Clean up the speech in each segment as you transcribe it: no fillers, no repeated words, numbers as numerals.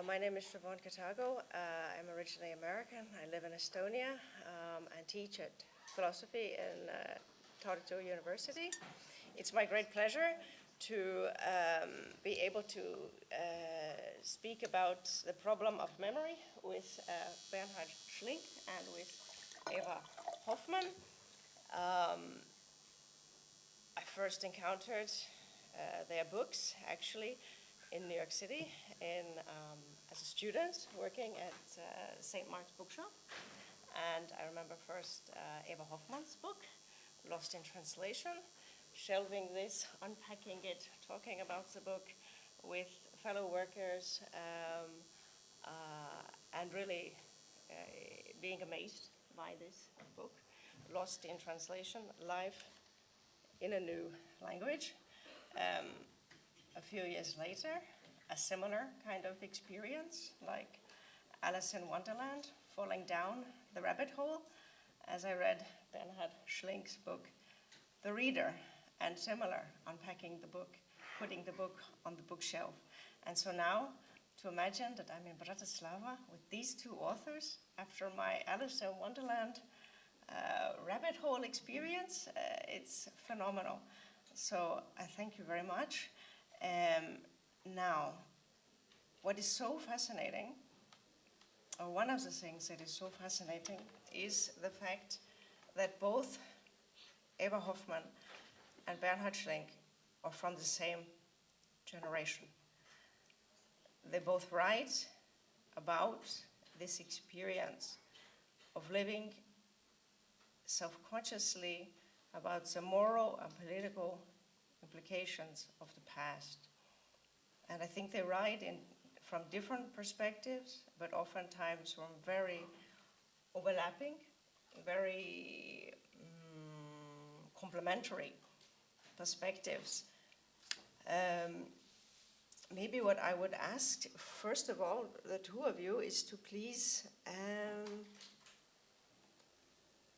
My name is Siobhan Kattago. I'm originally American. I live in Estonia and teach at philosophy in Tartu University. It's my great pleasure to be able to speak about the problem of memory with Bernhard Schlink and with Eva Hoffman. I first encountered their books, actually, in New York City as a student working at St. Mark's Bookshop. And I remember first Eva Hoffman's book, Lost in Translation, shelving this, unpacking it, talking about the book with fellow workers, and really being amazed by this book, Lost in Translation, Life in a New Language. A few years later, a similar kind of experience, like Alice in Wonderland, falling down the rabbit hole, as I read Bernhard Schlink's book, The Reader, and similar, unpacking the book, putting the book on the bookshelf. And so now, to imagine that I'm in Bratislava with these two authors, after my Alice in Wonderland rabbit hole experience, it's phenomenal. So I thank you very much. Now, what is so fascinating, or one of the things that is so fascinating, is the fact that both Eva Hoffman and Bernhard Schlink are from the same generation. They both write about this experience of living self-consciously about the moral and political implications of the past. And I think they write from different perspectives, but oftentimes from very overlapping, very complementary perspectives. Maybe what I would ask, first of all, the two of you, is to please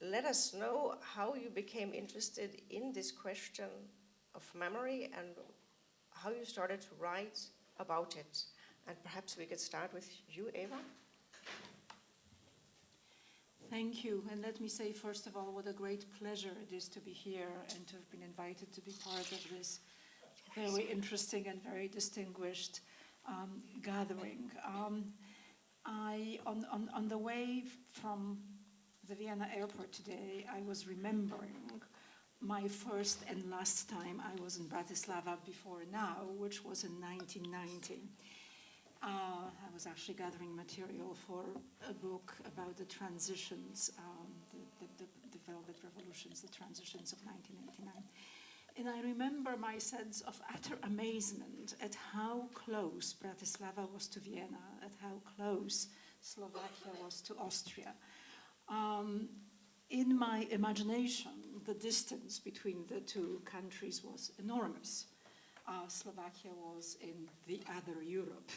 let us know how you became interested in this question of memory and how you started to write about it. And perhaps we could start with you, Eva. Thank you. And let me say, first of all, what a great pleasure it is to be here and to have been invited to be part of this very interesting and very distinguished gathering. On the way from the Vienna airport today, I was remembering my first and last time I was in Bratislava before now, which was in 1990. I was actually gathering material for a book about the transitions, the Velvet Revolutions, the transitions of 1989. And I remember my sense of utter amazement at how close Bratislava was to Vienna, at how close Slovakia was to Austria. In my imagination, the distance between the two countries was enormous. Slovakia was in the other Europe.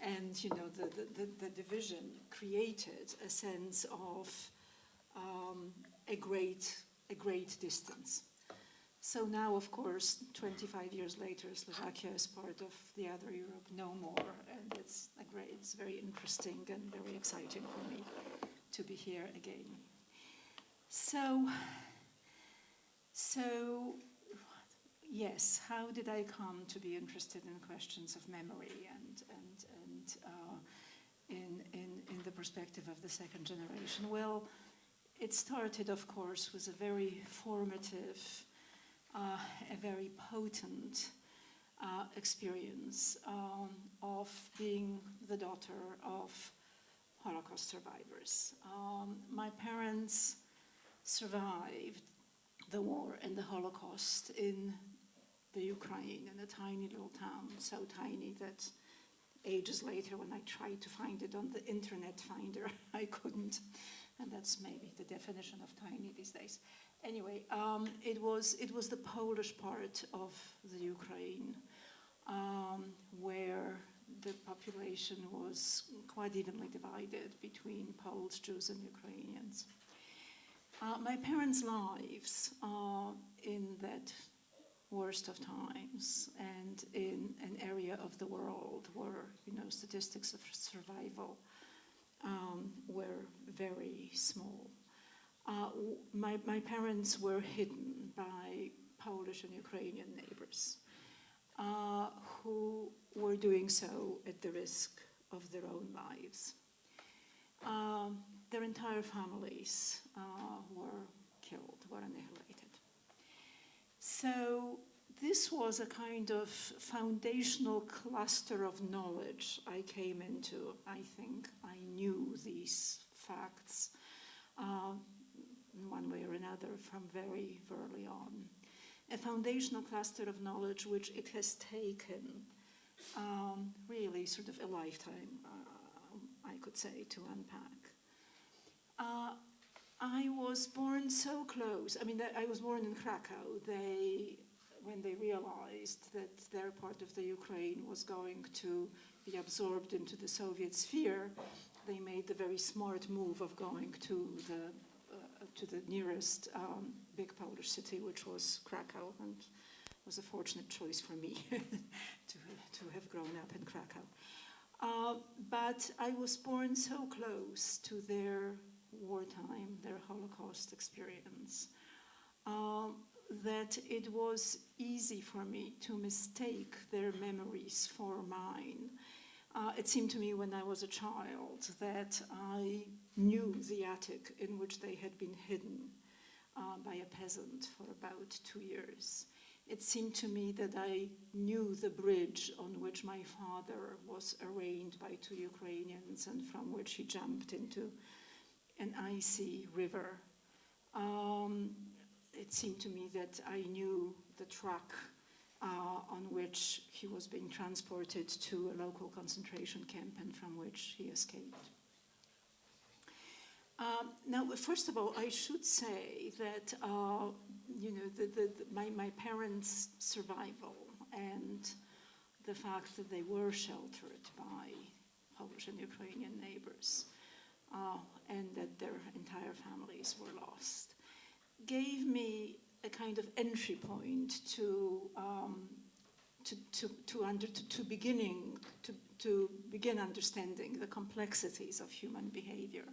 And, you know, the division created a sense of a great distance. So now, of course, 25 years later, Slovakia is part of the other Europe no more. And it's very interesting and very exciting for me to be here again. So yes, how did I come to be interested in questions of memory and in the perspective of the second generation? Well, it started, of course, with a very formative, a very potent experience of being the daughter of Holocaust survivors. My parents survived the war and the Holocaust in the Ukraine, in a tiny little town, so tiny that ages later when I tried to find it on the internet finder, I couldn't. And that's maybe the definition of tiny these days. Anyway, it was the Polish part of the Ukraine, where the population was quite evenly divided between Poles, Jews, and Ukrainians. My parents' lives in that worst of times, and in an area of the world where, statistics of survival were very small. My parents were hidden by Polish and Ukrainian neighbors who were doing so at the risk of their own lives. Their entire families were killed, were annihilated. So this was a kind of foundational cluster of knowledge I came into. I think I knew these facts in one way or another from very early on. A foundational cluster of knowledge which it has taken really sort of a lifetime, I could say, to unpack. I was born so close. I mean, I was born in Krakow. When they realized that their part of the Ukraine was going to be absorbed into the Soviet sphere, they made the very smart move of going to the nearest big Polish city, which was Krakow, and it was a fortunate choice for me to have grown up in Krakow. But I was born so close to their wartime, their Holocaust experience, that it was easy for me to mistake their memories for mine. It seemed to me when I was a child that I knew the attic in which they had been hidden by a peasant for about 2 years. It seemed to me that I knew the bridge on which my father was arraigned by 2 Ukrainians and from which he jumped into an icy river. It seemed to me that I knew the truck on which he was being transported to a local concentration camp and from which he escaped. Now, first of all, I should say that my parents' survival and the fact that they were sheltered by Polish and Ukrainian neighbors and that their entire families were lost gave me a kind of entry point to begin understanding the complexities of human behavior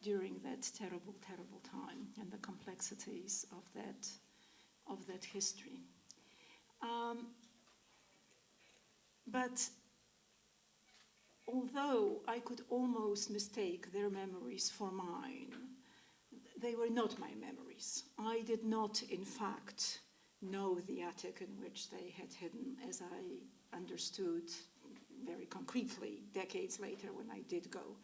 during that terrible, terrible time and the complexities of that history. But although I could almost mistake their memories for mine, they were not my memories. I did not, in fact, know the attic in which they had hidden, as I understood very concretely decades later when I did go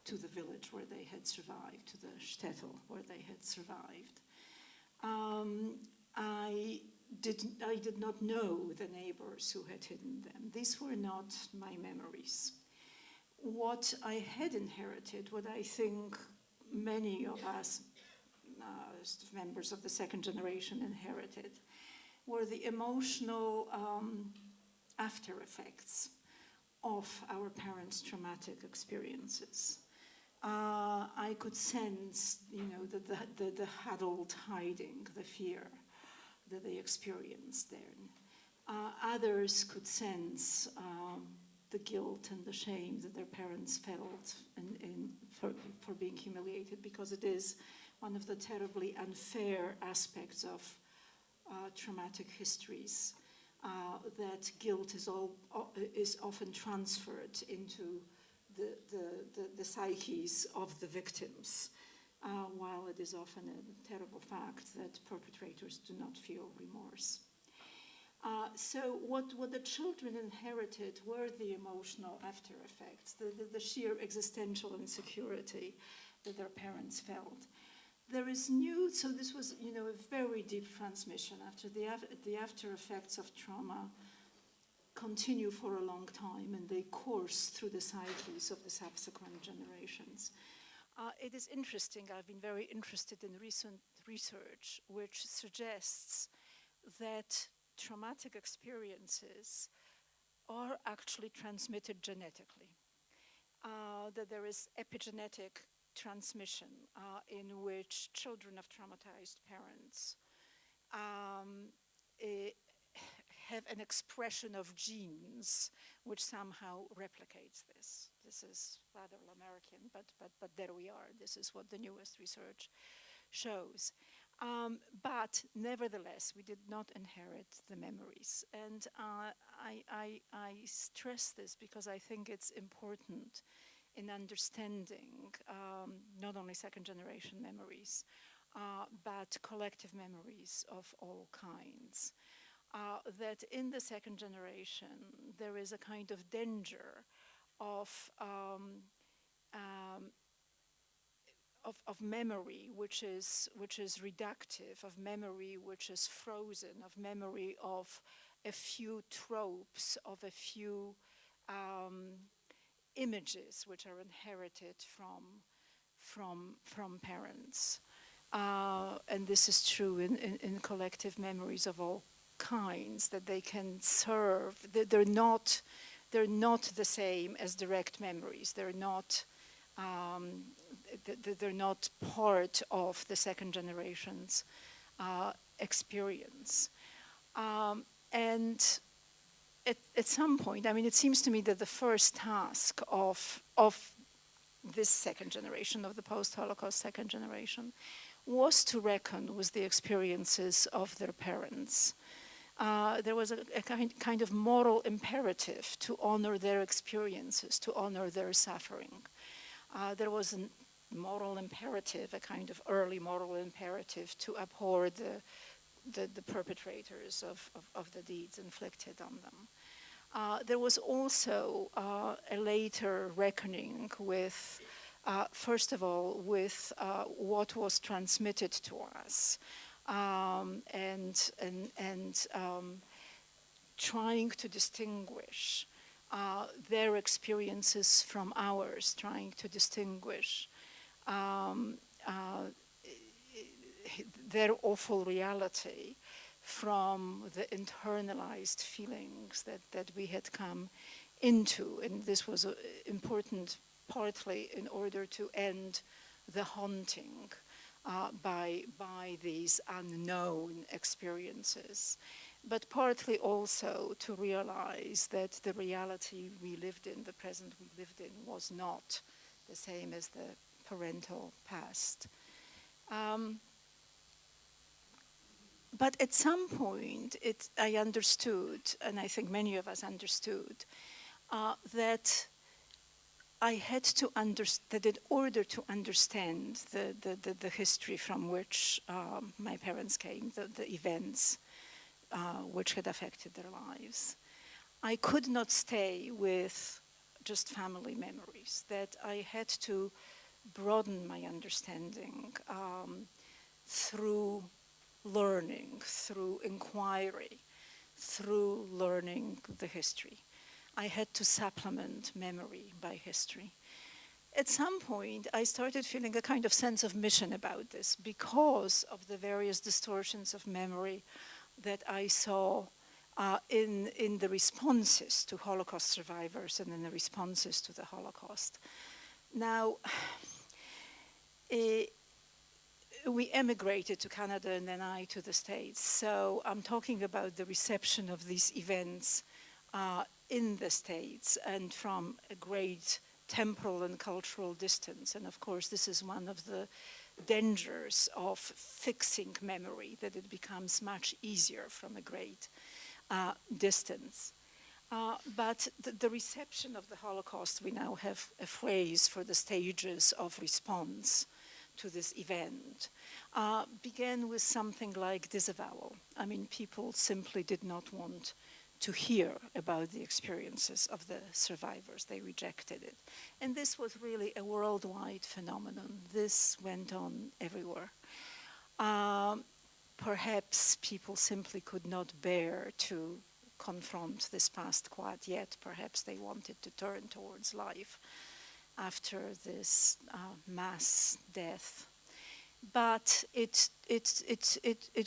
to the village where they had survived, to the shtetl where they had survived. I did not know the neighbors who had hidden them. These were not my memories. What I had inherited, what I think many of us members of the second generation inherited, were the emotional after effects of our parents' traumatic experiences. I could sense, the huddled hiding, the fear that they experienced there. Others could sense the guilt and the shame that their parents felt for being humiliated, because it is one of the terribly unfair aspects of traumatic histories, that guilt is often transferred into the psyches of the victims, while it is often a terrible fact that perpetrators do not feel remorse. So what the children inherited were the emotional after effects, the sheer existential insecurity that their parents felt. There is so this was, a very deep transmission after the after effects of trauma continue for a long time, and they course through the psyches of the subsequent generations. It is interesting, I've been very interested in recent research which suggests that traumatic experiences are actually transmitted genetically, that there is epigenetic transmission in which children of traumatized parents have an expression of genes which somehow replicates this. This is rather American, but there we are. This is what the newest research shows. But nevertheless, we did not inherit the memories. And I stress this because I think it's important in understanding not only second generation memories, but collective memories of all kinds. That in the second generation, there is a kind of danger of memory which is reductive, of memory which is frozen, of memory of a few tropes, of a few images which are inherited from parents. And this is true in collective memories of all kinds, that they can serve. They're not the same as direct memories. They're not part of the second generation's experience. And at some point, I mean, it seems to me that the first task of this second generation, of the post-Holocaust second generation, was to reckon with the experiences of their parents. There was a kind of moral imperative to honor their experiences, to honor their suffering. There was a moral imperative, a kind of early moral imperative to abhor the perpetrators of the deeds inflicted on them. There was also a later reckoning with, first of all, with what was transmitted to us, and trying to distinguish their experiences from ours, trying to distinguish their awful reality from the internalized feelings that we had come into. And this was important partly in order to end the haunting by these unknown experiences, but partly also to realize that the reality we lived in, the present we lived in, was not the same as the parental past. But at some point, I understood, and I think many of us understood, that I had to understand that in order to understand the history from which my parents came, the events which had affected their lives, I could not stay with just family memories, that I had to broaden my understanding through learning, through inquiry, through learning the history. I had to supplement memory by history. At some point, I started feeling a kind of sense of mission about this because of the various distortions of memory that I saw in the responses to Holocaust survivors and in the responses to the Holocaust. Now, we emigrated to Canada and then I to the States. So I'm talking about the reception of these events in the States and from a great temporal and cultural distance. And of course, this is one of the dangers of fixing memory, that it becomes much easier from a great distance. But the reception of the Holocaust, we now have a phrase for the stages of response to this event, began with something like disavowal. I mean, people simply did not want to hear about the experiences of the survivors. They rejected it. And this was really a worldwide phenomenon. This went on everywhere. Perhaps people simply could not bear to confront this past quite yet. Perhaps they wanted to turn towards life after this mass death. But it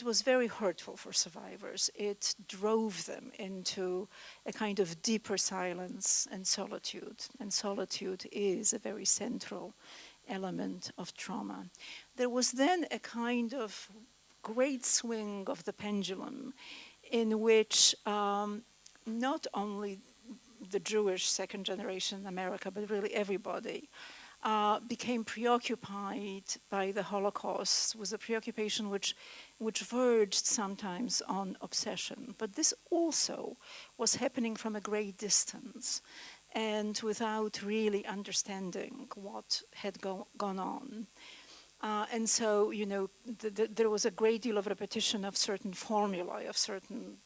was very hurtful for survivors. It drove them into a kind of deeper silence and solitude. And solitude is a very central element of trauma. There was then a kind of great swing of the pendulum in which not only the Jewish second generation in America, but really everybody, became preoccupied by the Holocaust, was a preoccupation which verged sometimes on obsession. But this also was happening from a great distance and without really understanding what had gone on. And so, you know, there was a great deal of repetition of certain formulae, of certain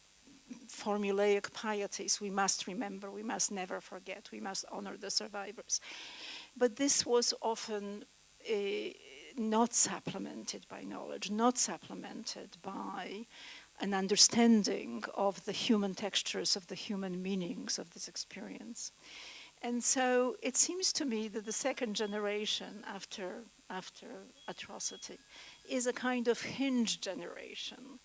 formulaic pieties. We must remember, we must never forget, we must honor the survivors. But this was often not supplemented by knowledge, not supplemented by an understanding of the human textures, of the human meanings of this experience. And so it seems to me that the second generation after atrocity is a kind of hinge generation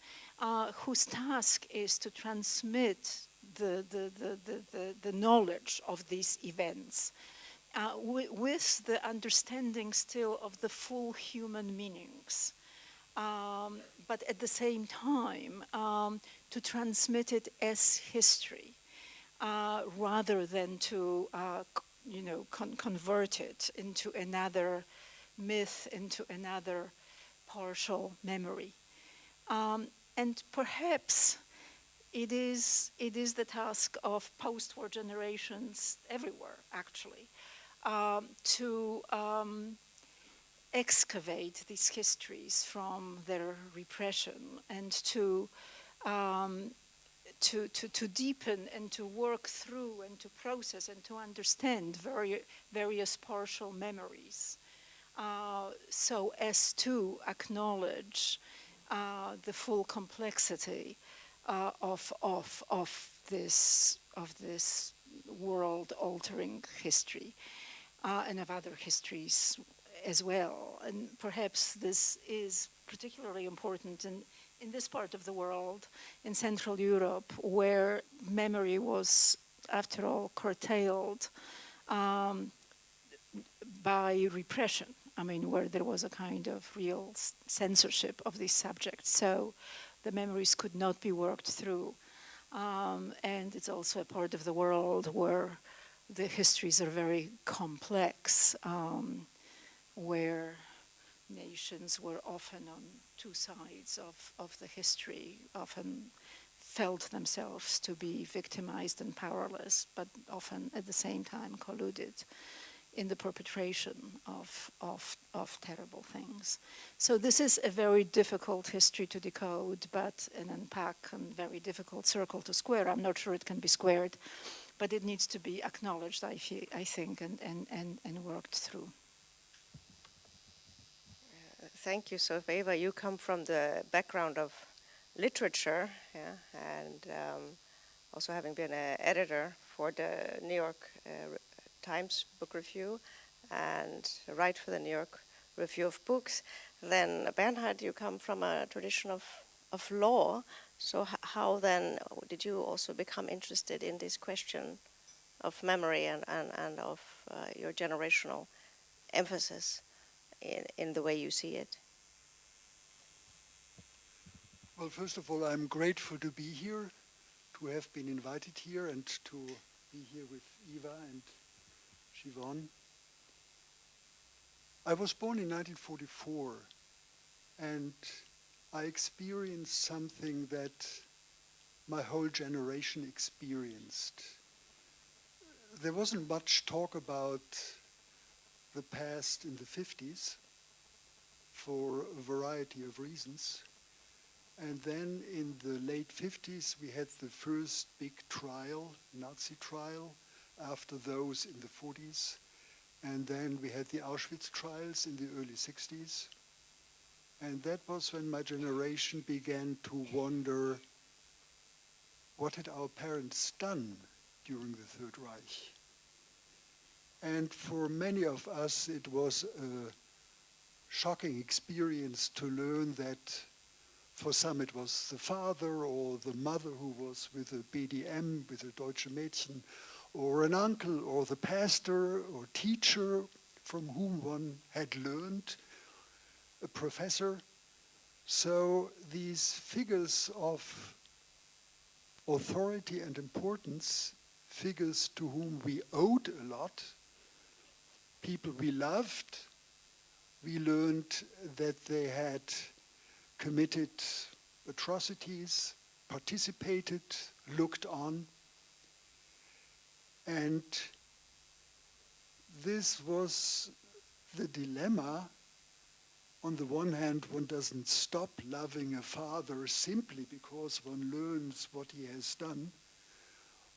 whose task is to transmit the knowledge of these events with the understanding still of the full human meanings, but at the same time to transmit it as history rather than to convert it into another myth, into another partial memory. And perhaps it is the task of post-war generations everywhere, actually, to excavate these histories from their repression and to deepen and to work through and to process and to understand various partial memories, so as to acknowledge the full complexity of this world-altering history and of other histories as well. And perhaps this is particularly important in this part of the world, in Central Europe, where memory was, after all, curtailed by repression. I mean, where there was a kind of real censorship of these subjects. So the memories could not be worked through. And it's also a part of the world where the histories are very complex, where nations were often on two sides of the history, often felt themselves to be victimized and powerless, but often at the same time colluded in the perpetration of terrible things. So this is a very difficult history to decode, but an unpack and very difficult circle to square. I'm not sure it can be squared, but it needs to be acknowledged, I think, and worked through. Thank you. So, Eva, you come from the background of literature, yeah, and also having been an editor for the New York Times Book Review and write for the New York Review of Books. Then, Bernhard, you come from a tradition of law. So how then did you also become interested in this question of memory and of your generational emphasis in the way you see it? Well, first of all, I'm grateful to be here, to have been invited here and to be here with Eva and Siobhan. I was born in 1944, and I experienced something that my whole generation experienced. There wasn't much talk about the past in the 50s for a variety of reasons. And then in the late 50s, we had the first big trial, Nazi trial, after those in the 40s. And then we had the Auschwitz trials in the early 60s. And that was when my generation began to wonder, what had our parents done during the Third Reich? And for many of us, it was a shocking experience to learn that for some it was the father or the mother who was with a BDM, with a Deutsche Mädchen, or an uncle or the pastor or teacher from whom one had learned, a professor. So these figures of authority and importance, figures to whom we owed a lot, people we loved. We learned that they had committed atrocities, participated, looked on. And this was the dilemma. On the one hand, one doesn't stop loving a father simply because one learns what he has done.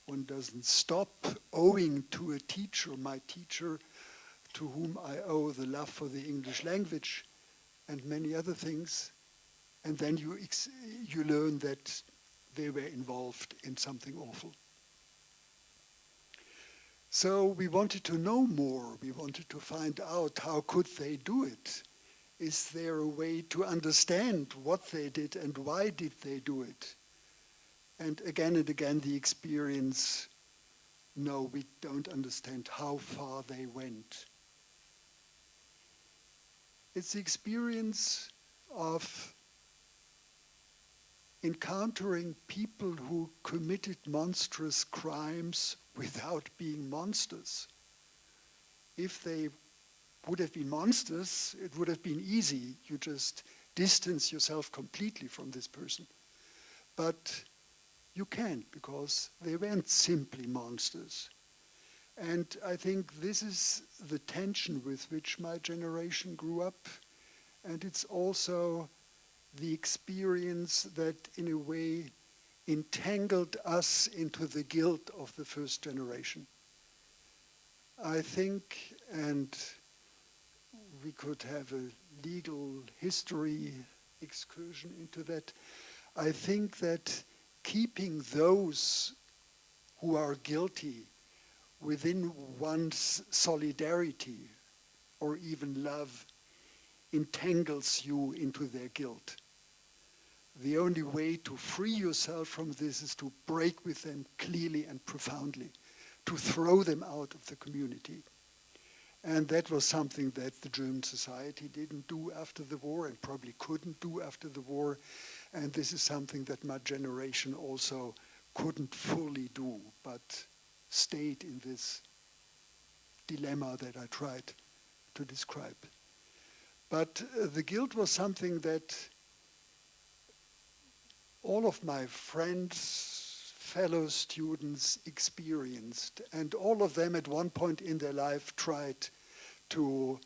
One doesn't stop owing to a teacher, my teacher, to whom I owe the love for the English language and many other things. And then you learn that they were involved in something awful. So we wanted to know more. We wanted to find out, how could they do it? Is there a way to understand what they did and why did they do it? And again the experience, no, we don't understand how far they went. It's the experience of encountering people who committed monstrous crimes without being monsters. If they would have been monsters, it would have been easy. You just distance yourself completely from this person. But you can't, because they weren't simply monsters. And I think this is the tension with which my generation grew up. And it's also the experience that, in a way, entangled us into the guilt of the first generation. I think, and we could have a legal history excursion into that, I think that keeping those who are guilty within one's solidarity or even love entangles you into their guilt. The only way to free yourself from this is to break with them clearly and profoundly, to throw them out of the community. And that was something that the German society didn't do after the war and probably couldn't do after the war. And this is something that my generation also couldn't fully do, but stayed in this dilemma that I tried to describe. But the guilt was something that all of my friends, fellow students experienced, and all of them at one point in their life tried to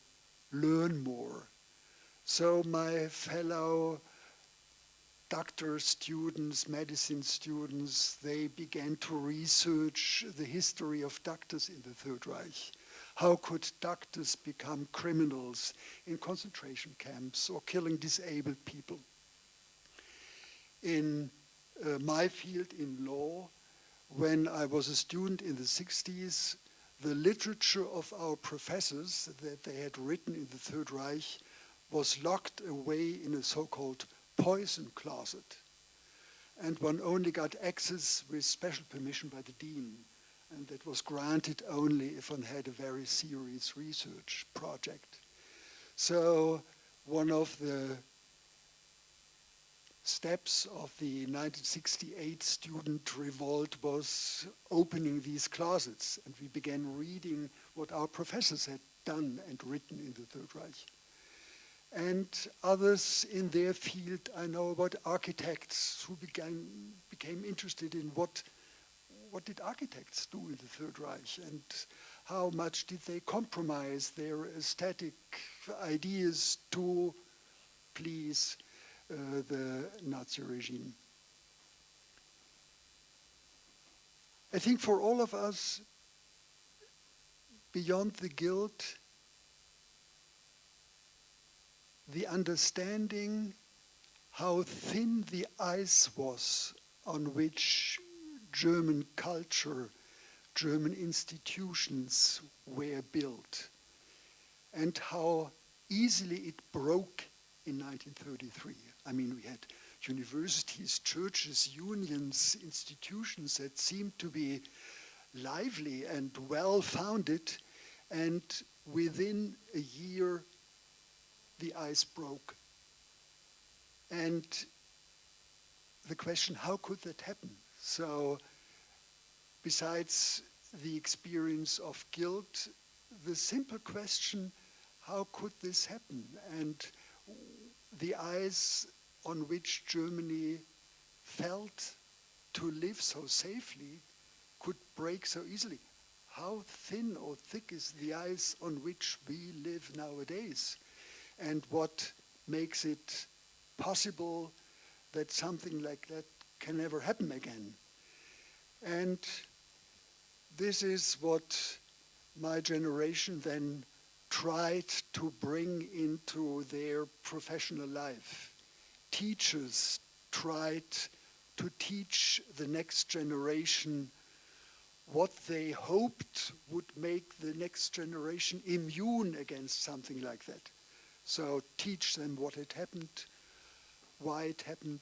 learn more. So my fellow doctor students, medicine students, they began to research the history of doctors in the Third Reich. How could doctors become criminals in concentration camps or killing disabled people? In my field in law, when I was a student in the 60s, the literature of our professors that they had written in the Third Reich was locked away in a so-called poison closet. And one only got access with special permission by the dean. And that was granted only if one had a very serious research project. So one of the steps of the 1968 student revolt was opening these closets, and we began reading what our professors had done and written in the Third Reich. And others in their field, I know about architects who became interested in what did architects do in the Third Reich, and how much did they compromise their aesthetic ideas to please the Nazi regime. I think for all of us, beyond the guilt, the understanding how thin the ice was on which German culture, German institutions were built, and how easily it broke in 1933. I mean, we had universities, churches, unions, institutions that seemed to be lively and well-founded, and within a year, the ice broke. And the question, how could that happen? So besides the experience of guilt, the simple question, how could this happen? And the ice on which Germany felt to live so safely could break so easily. How thin or thick is the ice on which we live nowadays? And what makes it possible that something like that can never happen again? And this is what my generation then tried to bring into their professional life. Teachers tried to teach the next generation what they hoped would make the next generation immune against something like that. So teach them what had happened, why it happened,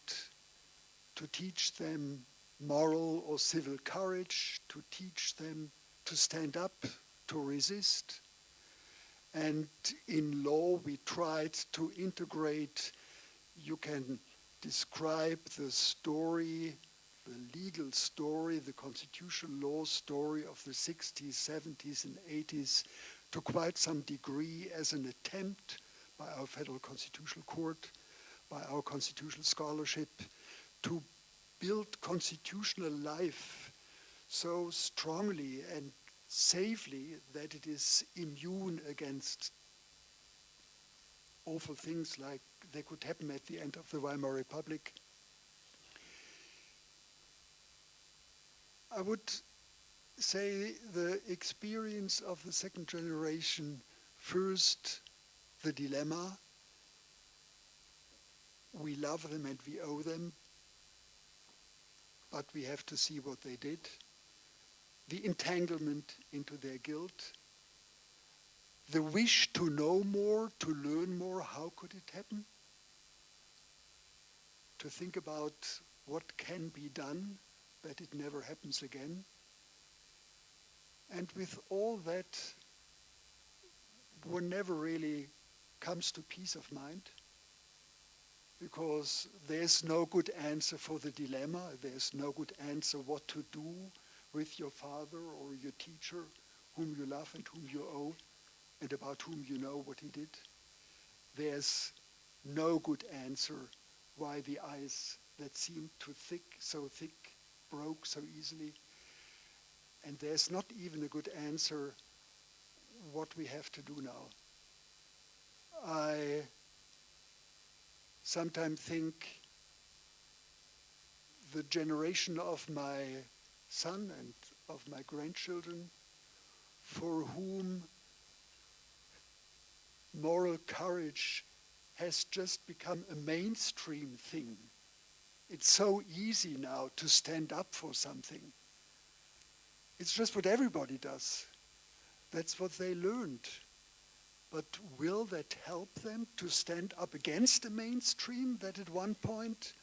to teach them moral or civil courage, to teach them to stand up, to resist. And in law, we tried to integrate, you can describe the story, the legal story, the constitutional law story of the 60s, 70s, and 80s to quite some degree as an attempt by our Federal Constitutional Court, by our constitutional scholarship, to build constitutional life so strongly and safely that it is immune against awful things like they could happen at the end of the Weimar Republic. I would say the experience of the second generation, first the dilemma, we love them and we owe them, but we have to see what they did. The entanglement into their guilt, the wish to know more, to learn more, how could it happen? To think about what can be done, that it never happens again. And with all that, one never really comes to peace of mind, because there's no good answer for the dilemma, there's no good answer what to do with your father or your teacher, whom you love and whom you owe, and about whom you know what he did. There's no good answer why the ice that seemed so thick, broke so easily. And there's not even a good answer what we have to do now. I sometimes think the generation of my son and of my grandchildren, for whom moral courage has just become a mainstream thing. It's so easy now to stand up for something. It's just what everybody does. That's what they learned. But will that help them to stand up against the mainstream that at one point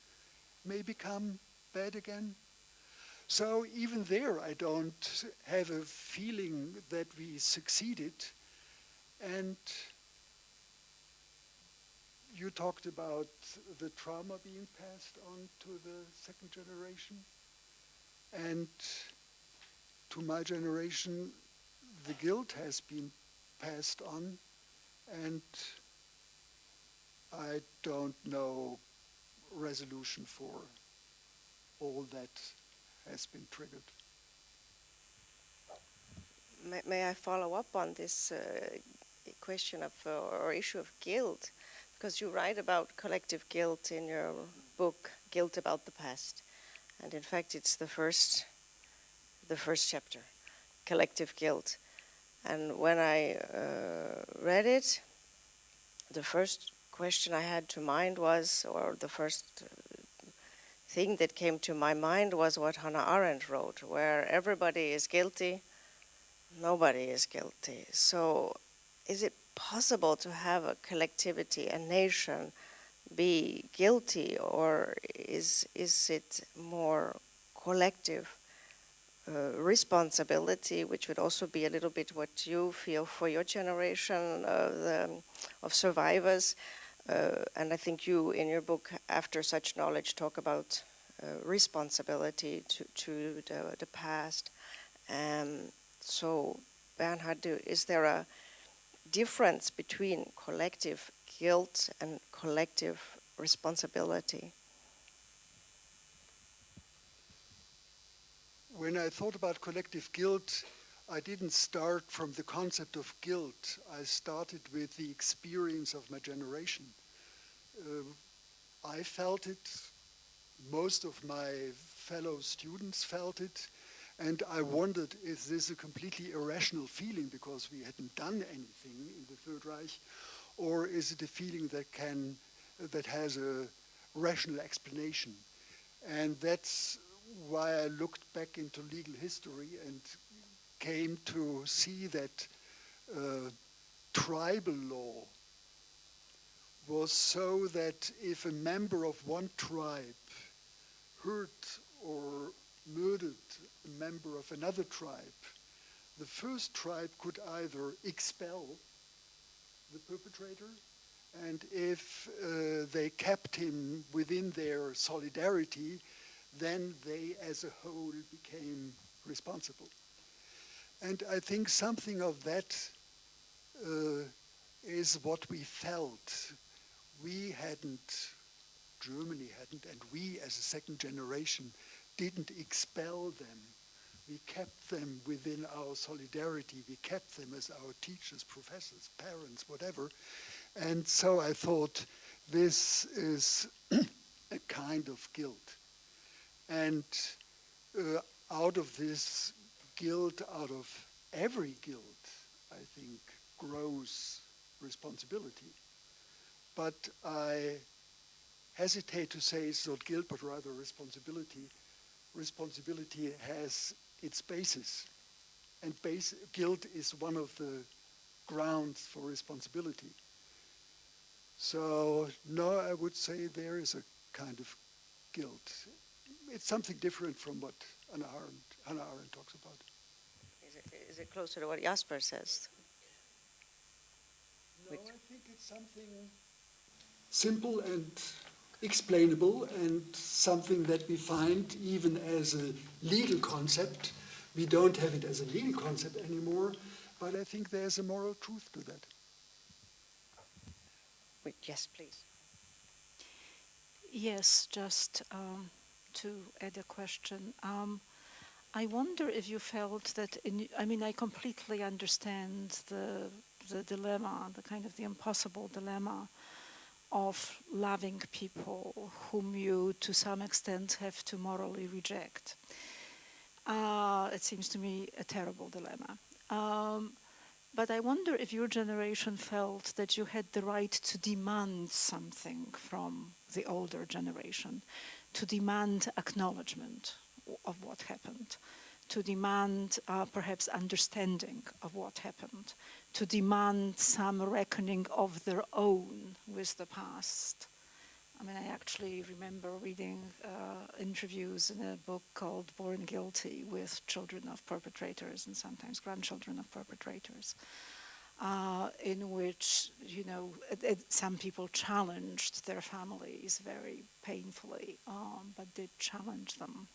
may become bad again? So even there, I don't have a feeling that we succeeded. And you talked about the trauma being passed on to the second generation. And to my generation, the guilt has been passed on. And I don't know resolution for all that has been triggered. May I follow up on this question of or issue of guilt? Because you write about collective guilt in your book, Guilt About the Past. And in fact, it's the first chapter, collective guilt. And when I read it, the first question I had to mind was, or the first thing that came to my mind was what Hannah Arendt wrote, where everybody is guilty, nobody is guilty. So is it possible to have a collectivity, a nation, be guilty, or is it more collective responsibility, which would also be a little bit what you feel for your generation of survivors? And I think you, in your book, After Such Knowledge, talk about responsibility to the past. So, Bernhard, is there a difference between collective guilt and collective responsibility? When I thought about collective guilt, I didn't start from the concept of guilt. I started with the experience of my generation. I felt it, most of my fellow students felt it, and I wondered, is this a completely irrational feeling because we hadn't done anything in the Third Reich, or is it a feeling that has a rational explanation? And that's why I looked back into legal history and came to see that tribal law was so that if a member of one tribe hurt or murdered a member of another tribe, the first tribe could either expel the perpetrator, and if they kept him within their solidarity, then they as a whole became responsible. And I think something of that is what we felt. Germany hadn't, and we as a second generation didn't expel them. We kept them within our solidarity. We kept them as our teachers, professors, parents, whatever. And so I thought this is a kind of guilt. And out of this guilt, out of every guilt, I think, grows responsibility. But I hesitate to say it's not guilt, but rather responsibility. Responsibility has its basis, and guilt is one of the grounds for responsibility. So, no, I would say there is a kind of guilt. It's something different from what Hannah Arendt talks about. Is it closer to what Jasper says? No, I think it's something simple and explainable, and something that we find even as a legal concept. We don't have it as a legal concept anymore, but I think there's a moral truth to that. Yes, please. Yes, just to add a question. I wonder if you felt that, I completely understand the dilemma, the kind of the impossible dilemma of loving people whom you, to some extent, have to morally reject. It seems to me a terrible dilemma. But I wonder if your generation felt that you had the right to demand something from the older generation, to demand acknowledgement of what happened, to demand perhaps understanding of what happened, to demand some reckoning of their own with the past. I actually remember reading interviews in a book called Born Guilty with children of perpetrators and sometimes grandchildren of perpetrators, in which, some people challenged their families very painfully, but did challenge them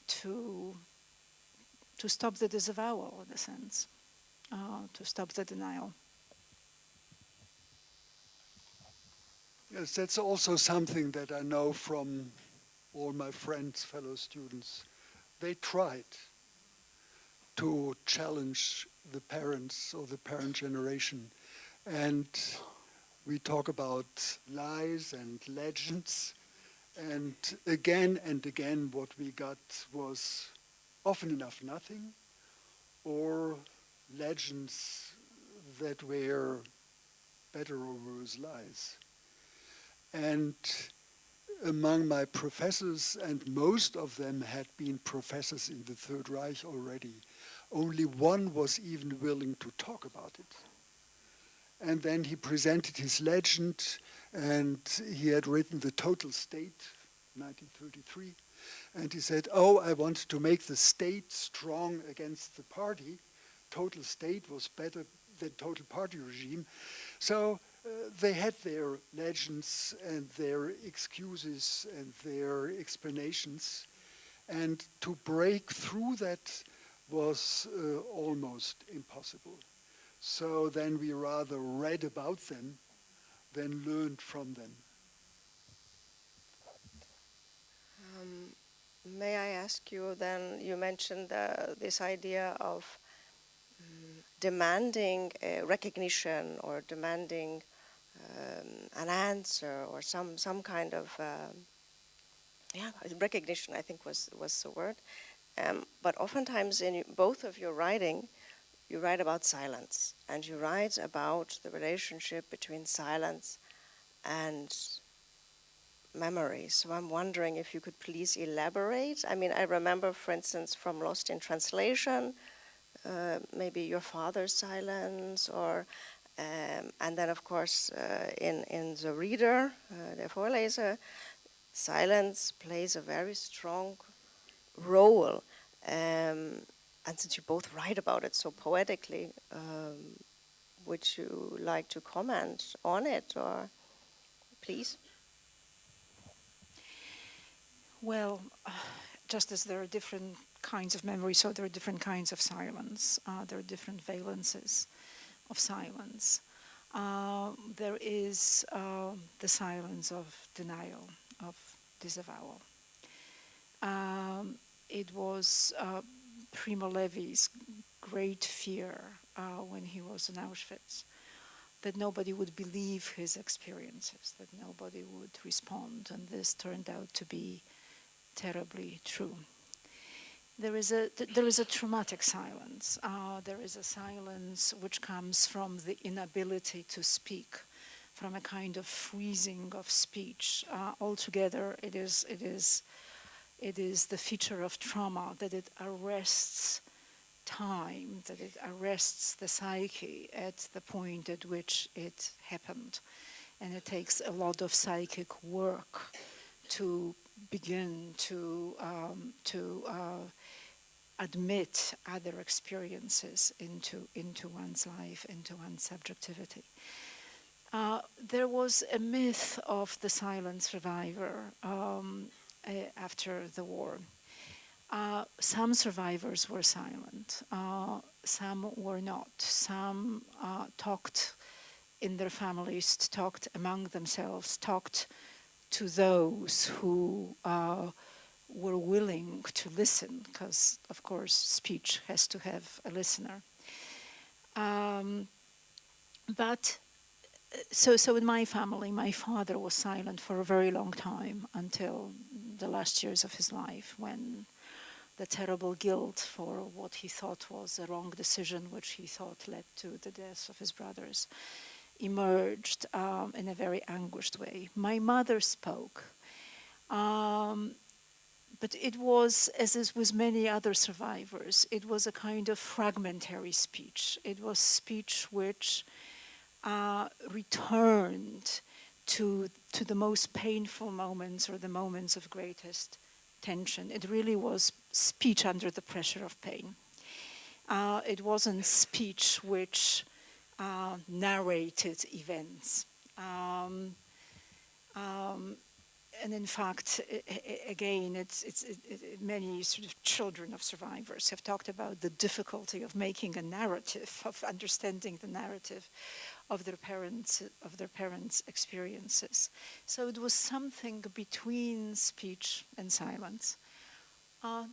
to stop the disavowal, in a sense, to stop the denial. Yes, that's also something that I know from all my friends, fellow students. They tried to challenge the parents or the parent generation. And we talk about lies and legends. And again, what we got was often enough nothing, or legends that were better or worse lies. And among my professors, and most of them had been professors in the Third Reich already, only one was even willing to talk about it. And then he presented his legend, and he had written The Total State, 1933, and he said, I want to make the state strong against the party. Total State was better the total party regime. So they had their legends and their excuses and their explanations. And to break through that was almost impossible. So then we rather read about them than learned from them. May I ask you then, you mentioned this idea of demanding recognition or demanding an answer or some kind of recognition, I think was the word. But oftentimes in both of your writing, you write about silence, and you write about the relationship between silence and memory. So I'm wondering if you could please elaborate. I mean, I remember, for instance, from Lost in Translation, maybe your father's silence, or and then of course in the reader, der Vorleser, silence plays a very strong role. And since you both write about it so poetically, would you like to comment on it, or please? Well, just as there are different kinds of memory, so there are different kinds of silence. There are different valences of silence. There is the silence of denial, of disavowal. It was Primo Levi's great fear when he was in Auschwitz, that nobody would believe his experiences, that nobody would respond, and this turned out to be terribly true. There is a traumatic silence. There is a silence which comes from the inability to speak, from a kind of freezing of speech. Altogether, it is the feature of trauma that it arrests time, that it arrests the psyche at the point at which it happened. And it takes a lot of psychic work to begin to admit other experiences into one's life, into one's subjectivity. There was a myth of the silent survivor after the war. Some survivors were silent, some were not. Some talked in their families, talked among themselves, talked to those who were willing to listen, because, of course, speech has to have a listener. So in my family, my father was silent for a very long time, until the last years of his life, when the terrible guilt for what he thought was a wrong decision, which he thought led to the deaths of his brothers, emerged in a very anguished way. My mother spoke, but it was, as is with many other survivors, it was a kind of fragmentary speech. It was speech which returned to the most painful moments, or the moments of greatest tension. It really was speech under the pressure of pain. It wasn't speech which narrated events. And in fact, again, many sort of children of survivors have talked about the difficulty of making a narrative, of understanding the narrative of their parents' experiences. So it was something between speech and silence.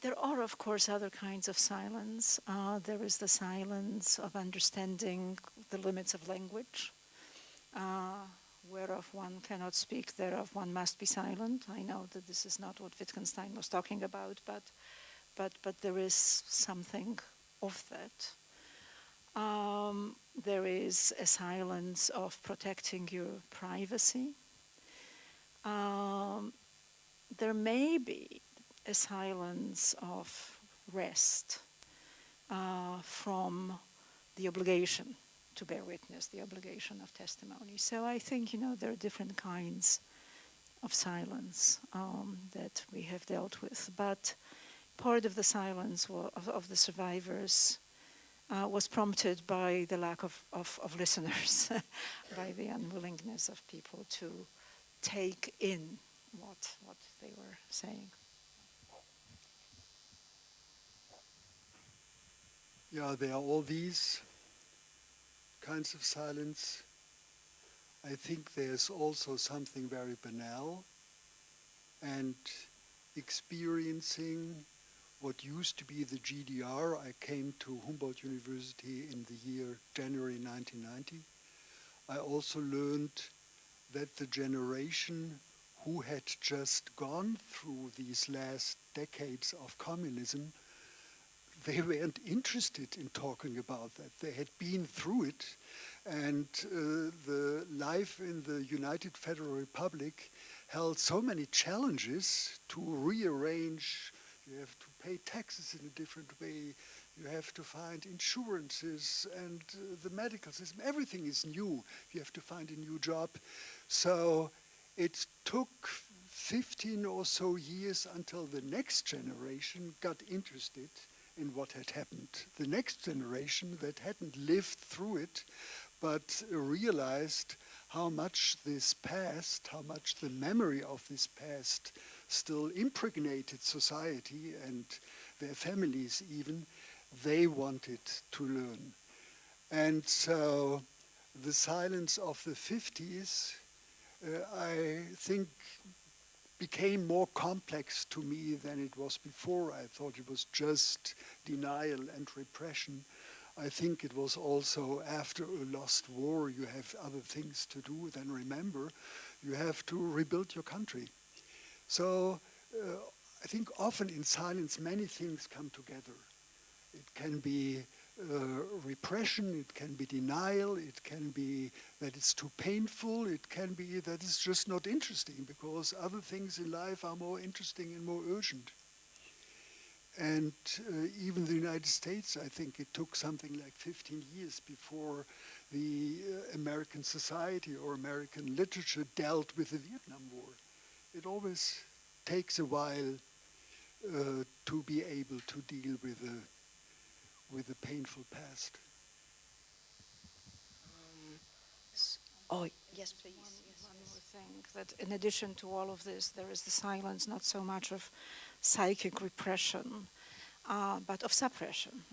There are, of course, other kinds of silence. There is the silence of understanding the limits of language, whereof one cannot speak, thereof one must be silent. I know that this is not what Wittgenstein was talking about, but there is something of that. There is a silence of protecting your privacy. There may be a silence of rest from the obligation to bear witness, the obligation of testimony. So I think, there are different kinds of silence that we have dealt with. But part of the silence of the survivors was prompted by the lack of listeners, by the unwillingness of people to take in what they were saying. Yeah, there are all these kinds of silence. I think there's also something very banal, and experiencing what used to be the GDR. I came to Humboldt University in the year January 1990. I also learned that the generation who had just gone through these last decades of communism, they weren't interested in talking about that. They had been through it, and the life in the United Federal Republic held so many challenges to rearrange. You have to pay taxes in a different way. You have to find insurances and the medical system. Everything is new. You have to find a new job. So it took 15 or so years until the next generation got interested in what had happened. The next generation that hadn't lived through it, but realized how much this past, how much the memory of this past still impregnated society and their families even, they wanted to learn. And so the silence of the 50s, I think, became more complex to me than it was before. I thought it was just denial and repression. I think it was also after a lost war, you have other things to do than remember. You have to rebuild your country. So I think often in silence, many things come together. It can be repression, it can be denial, it can be that it's too painful, it can be that it's just not interesting because other things in life are more interesting and more urgent. And even the United States, I think it took something like 15 years before the American society or American literature dealt with the Vietnam War. It always takes a while to be able to deal with a painful past. Oh, yes, please. One more thing, that in addition to all of this, there is the silence not so much of psychic repression, but of suppression,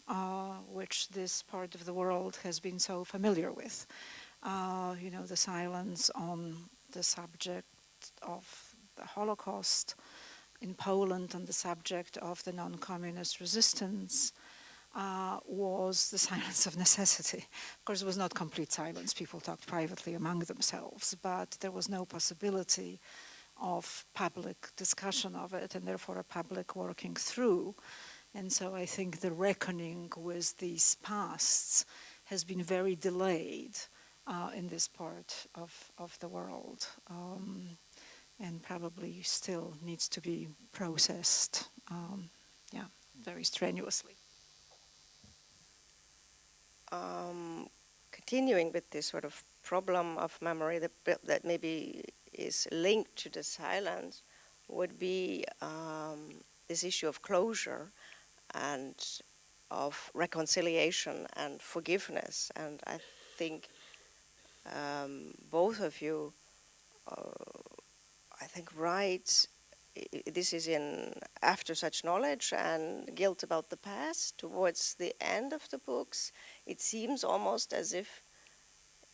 which this part of the world has been so familiar with. The silence on the subject of the Holocaust in Poland, on the subject of the non-communist resistance, was the silence of necessity. Of course, it was not complete silence. People talked privately among themselves, but there was no possibility of public discussion of it, and therefore a public working through. And so I think the reckoning with these pasts has been very delayed in this part of the world, and probably still needs to be processed, very strenuously. Continuing with this sort of problem of memory that maybe is linked to the silence would be this issue of closure and of reconciliation and forgiveness. And I think both of you, write, this is in after such knowledge and guilt about the past, towards the end of the books, it seems almost as if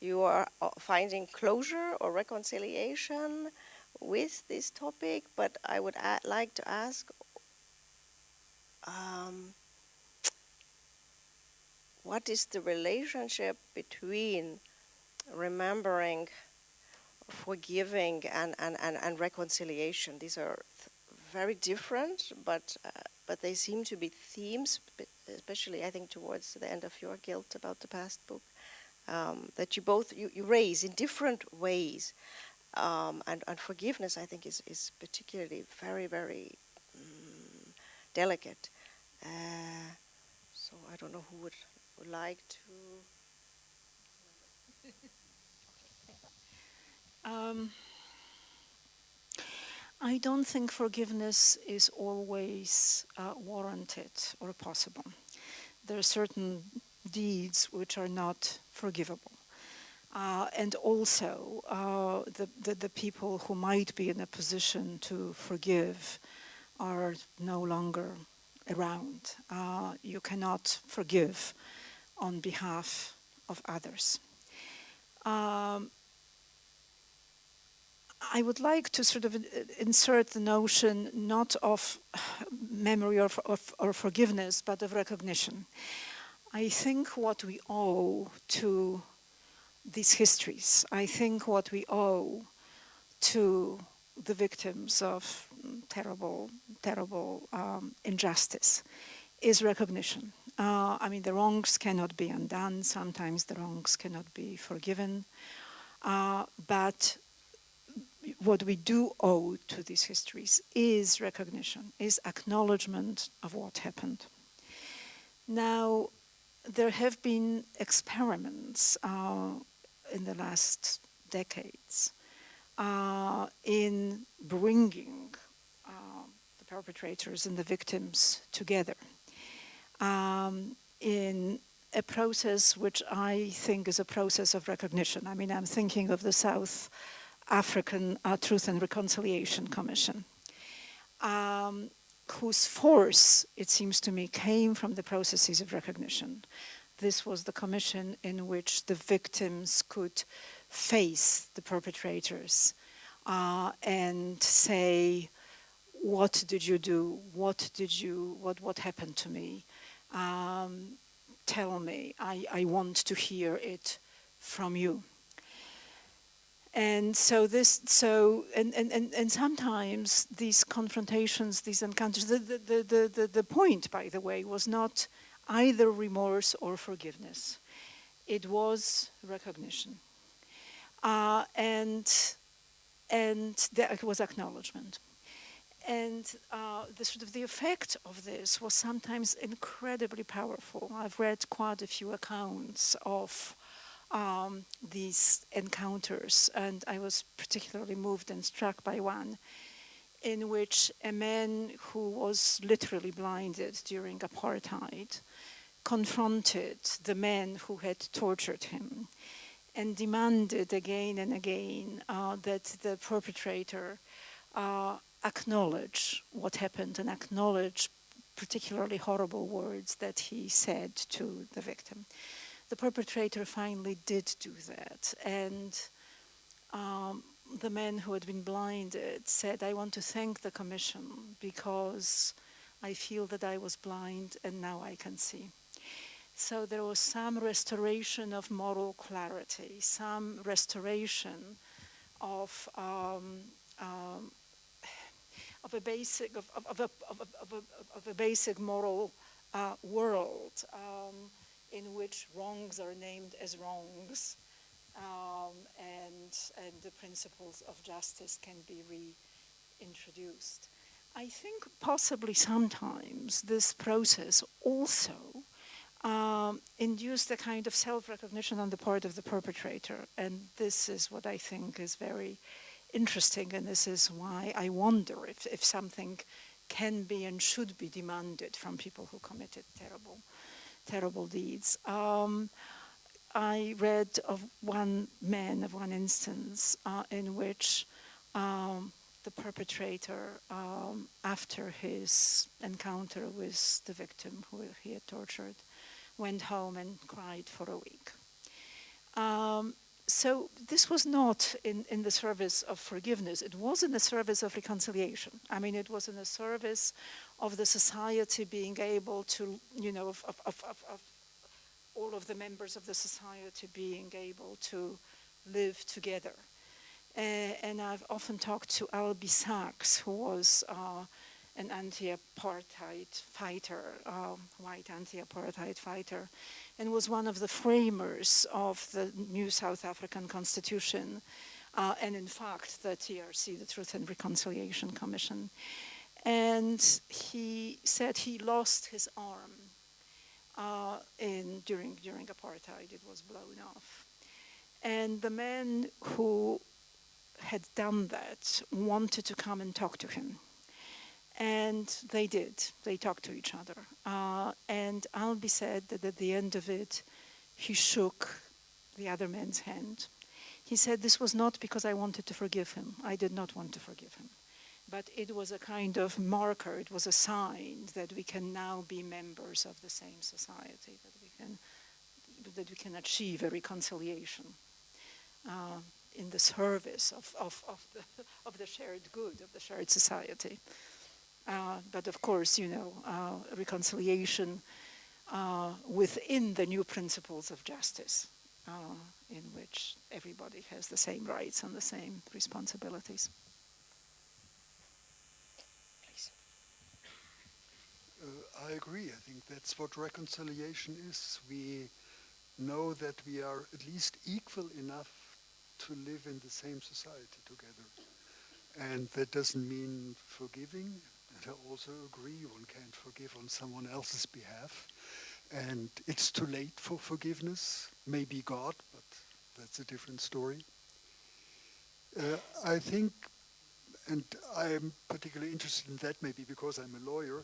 you are finding closure or reconciliation with this topic, but I would like to ask, what is the relationship between remembering, forgiving, and reconciliation? These are very different, but they seem to be themes, especially I think towards the end of your Guilt About the Past book, that you both you raise in different ways, and forgiveness I think is particularly very, very delicate. So I don't know who would like to. I don't think forgiveness is always warranted or possible. There are certain deeds which are not forgivable. And also the people who might be in a position to forgive are no longer around. You cannot forgive on behalf of others. I would like to sort of insert the notion not of memory or forgiveness, but of recognition. I think what we owe to these histories, I think what we owe to the victims of terrible injustice is recognition. I mean, the wrongs cannot be undone. Sometimes the wrongs cannot be forgiven. But what we do owe to these histories is recognition, is acknowledgement of what happened. Now, there have been experiments in the last decades in bringing the perpetrators and the victims together in a process which I think is a process of recognition. I mean, I'm thinking of the South African Truth and Reconciliation Commission, whose force, it seems to me, came from the processes of recognition. This was the commission in which the victims could face the perpetrators and say, what did you do? What happened to me? Tell me, I want to hear it from you. And so and sometimes these confrontations, these encounters, the point, by the way, was not either remorse or forgiveness. It was recognition. And it was acknowledgement. And the effect of this was sometimes incredibly powerful. I've read quite a few accounts of these encounters, and I was particularly moved and struck by one in which a man who was literally blinded during apartheid confronted the men who had tortured him and demanded again and again that the perpetrator acknowledge what happened and acknowledge particularly horrible words that he said to the victim. The perpetrator finally did do that, and the man who had been blinded said, I want to thank the commission because I feel that I was blind and now I can see. So there was some restoration of moral clarity, some restoration of a basic moral world in which wrongs are named as wrongs, and the principles of justice can be reintroduced. I think possibly sometimes this process also induced a kind of self-recognition on the part of the perpetrator, and this is what I think is very interesting, and this is why I wonder if something can be and should be demanded from people who committed terrible deeds. I read of one instance in which the perpetrator, after his encounter with the victim who he had tortured, went home and cried for a week. So this was not in the service of forgiveness. It was in the service of reconciliation. I mean, it was in the service of the society being able to, of all of the members of the society being able to live together. And I've often talked to Albie Sachs, who was an anti-apartheid fighter, white anti-apartheid fighter, and was one of the framers of the new South African Constitution, and in fact the TRC, the Truth and Reconciliation Commission. And he said he lost his arm during apartheid. It was blown off. And the man who had done that wanted to come and talk to him. And they did. They talked to each other. And Albie said that at the end of it, he shook the other man's hand. He said, this was not because I wanted to forgive him. I did not want to forgive him. But it was a kind of marker, it was a sign that we can now be members of the same society, that we can achieve a reconciliation in the service of the shared good, of the shared society. But of course, you know, reconciliation within the new principles of justice, in which everybody has the same rights and the same responsibilities. Please. I agree. I think that's what reconciliation is. We know that we are at least equal enough to live in the same society together. And that doesn't mean forgiving. And I also agree, one can't forgive on someone else's behalf. And it's too late for forgiveness. Maybe God, but that's a different story. I think, and I'm particularly interested in that maybe because I'm a lawyer,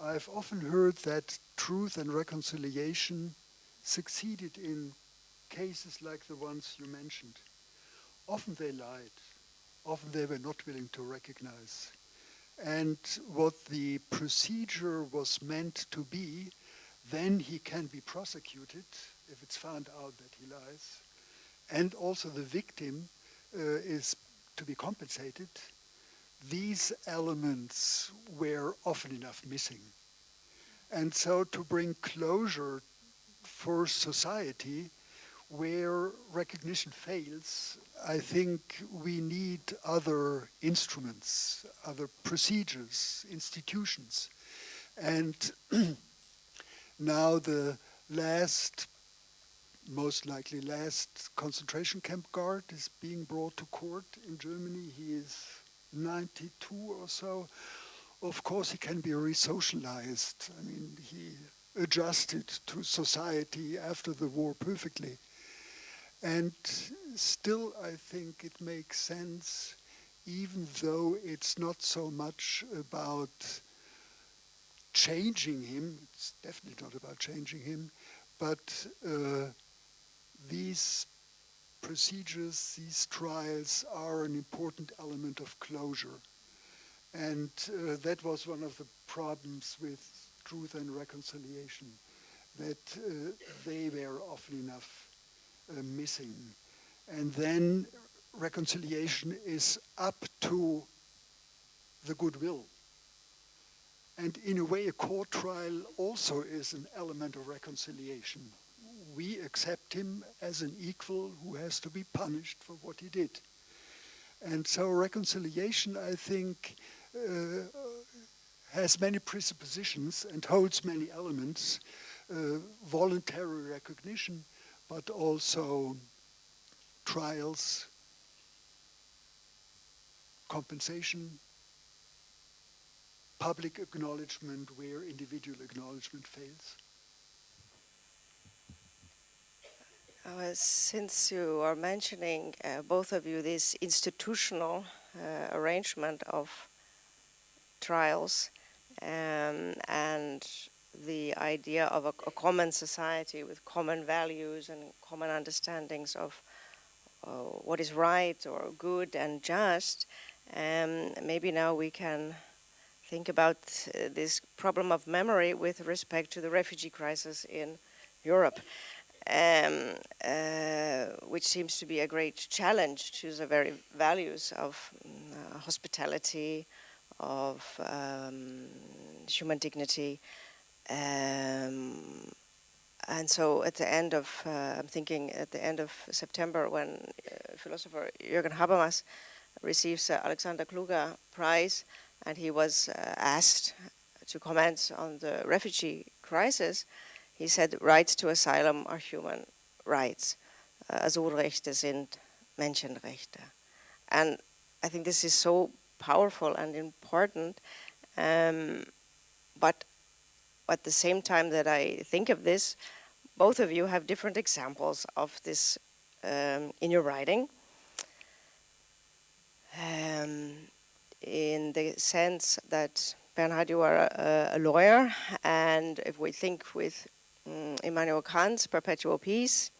I've often heard that truth and reconciliation succeeded in cases like the ones you mentioned. Often they lied. Often they were not willing to recognize. And what the procedure was meant to be, then he can be prosecuted if it's found out that he lies. And also the victim is to be compensated. These elements were often enough missing. And so to bring closure for society where recognition fails, I think we need other instruments, other procedures, institutions. And now the most likely last concentration camp guard is being brought to court in Germany. He is 92 or so. Of course, he can be re-socialized. I mean, he adjusted to society after the war perfectly. And still, I think it makes sense, even though it's not so much about changing him, it's definitely not about changing him, but these procedures, these trials are an important element of closure. And that was one of the problems with truth and reconciliation, that they were often enough missing. And then reconciliation is up to the goodwill. And in a way, a court trial also is an element of reconciliation. We accept him as an equal who has to be punished for what he did. And so reconciliation, I think, has many presuppositions and holds many elements, voluntary recognition, but also trials, compensation, public acknowledgement where individual acknowledgement fails. Since you are mentioning, both of you, this institutional arrangement of trials and the idea of a common society with common values and common understandings of what is right or good and just, maybe now we can think about this problem of memory with respect to the refugee crisis in Europe. Which seems to be a great challenge to the very values of hospitality, of human dignity. And so at the end of, I'm thinking at the end of September when philosopher Jürgen Habermas receives the Alexander Kluge Prize, and he was asked to comment on the refugee crisis, he said, rights to asylum are human rights. Asylrechte sind Menschenrechte. And I think this is so powerful and important. But at the same time that I think of this, both of you have different examples of this in your writing. In the sense that Bernhard, you are a lawyer, and if we think with Immanuel Kant's perpetual peace,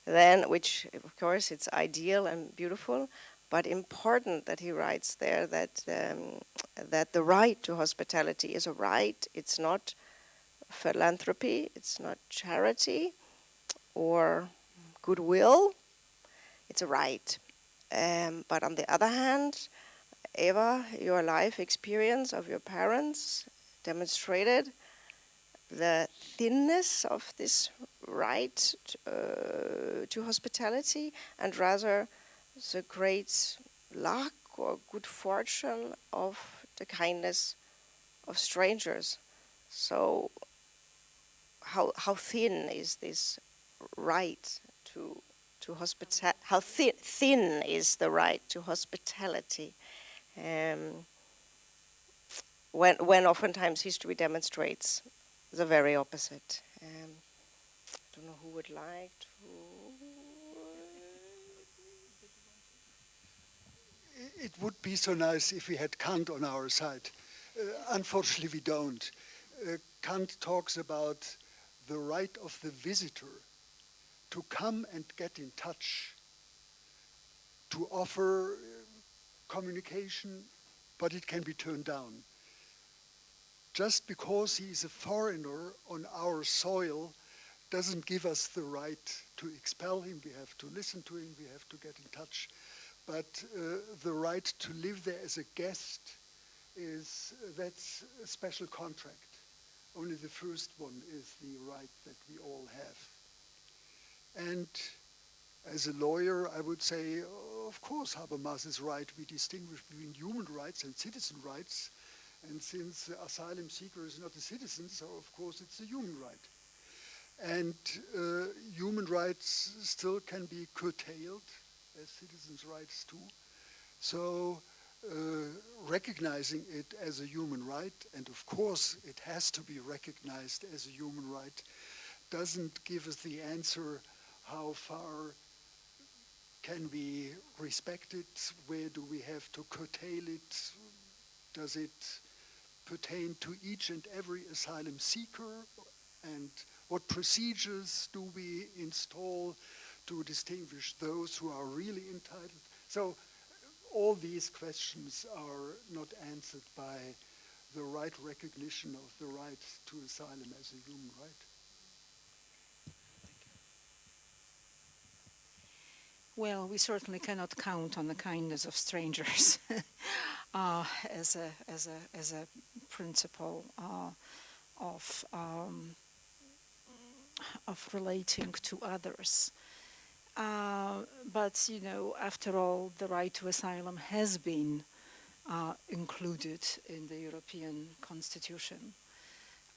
then, which of course it's ideal and beautiful, but important that he writes there that that the right to hospitality is a right. It's not philanthropy, it's not charity or goodwill, it's a right. But on the other hand, Eva, your life experience of your parents demonstrated the thinness of this right to hospitality, and rather the great luck or good fortune of the kindness of strangers. So how thin is this right to hospitality? How thin is the right to hospitality? When oftentimes history demonstrates the very opposite. I don't know who would like to. It would be so nice if we had Kant on our side. Unfortunately, we don't. Kant talks about the right of the visitor to come and get in touch, to offer communication, but it can be turned down. Just because he is a foreigner on our soil doesn't give us the right to expel him. We have to listen to him, we have to get in touch. But the right to live there as a guest that's a special contract. Only the first one is the right that we all have. And as a lawyer, I would say, of course, Habermas is right. We distinguish between human rights and citizen rights. And since the asylum seeker is not a citizen, so of course it's a human right. And human rights still can be curtailed, as citizens' rights too. So recognizing it as a human right, and of course it has to be recognized as a human right, doesn't give us the answer how far can we respect it, where do we have to curtail it, does it pertain to each and every asylum seeker, and what procedures do we install to distinguish those who are really entitled. So all these questions are not answered by the right recognition of the right to asylum as a human right. Well, we certainly cannot count on the kindness of strangers as a principle of relating to others. But you know, after all, the right to asylum has been included in the European Constitution.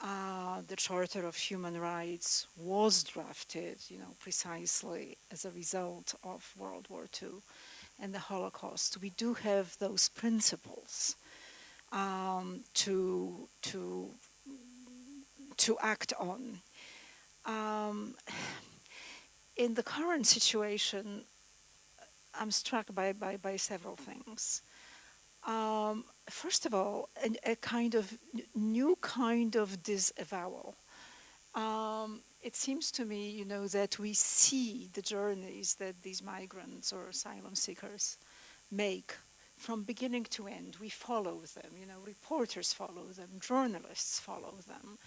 The Charter of Human Rights was drafted, you know, precisely as a result of World War II and the Holocaust. We do have those principles to act on. In the current situation, I'm struck by several things. First of all, a kind of new kind of disavowal. It seems to me, you know, that we see the journeys that these migrants or asylum seekers make from beginning to end. We follow them, you know, reporters follow them, journalists follow them.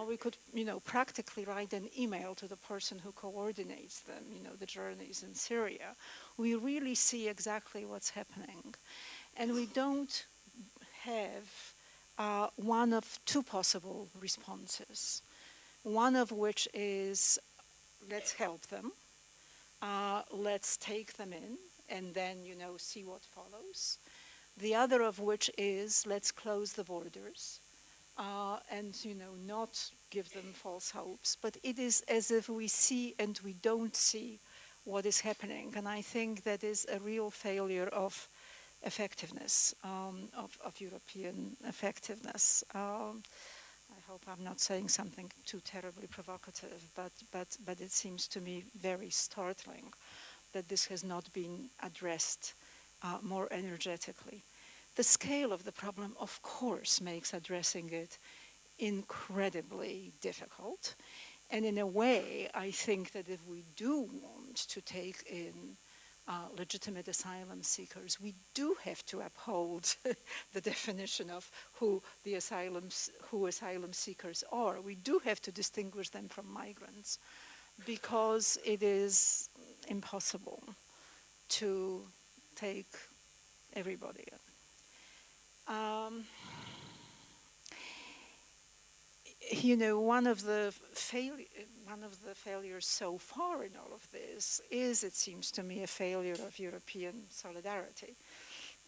We could, you know, practically write an email to the person who coordinates them, you know, the journeys in Syria. We really see exactly what's happening. And we don't have one of two possible responses. One of which is, let's help them, let's take them in, and then, you know, see what follows. The other of which is, let's close the borders, and, you know, not give them false hopes. But it is as if we see and we don't see what is happening. And I think that is a real failure of effectiveness, of European effectiveness. I hope I'm not saying something too terribly provocative, but it seems to me very startling that this has not been addressed more energetically. the scale of the problem, of course, makes addressing it incredibly difficult. And in a way, I think that if we do want to take in legitimate asylum seekers, we do have to uphold the definition of who asylum seekers are. We do have to distinguish them from migrants, because it is impossible to take everybody in. One of the failures so far in all of this is, it seems to me, a failure of European solidarity.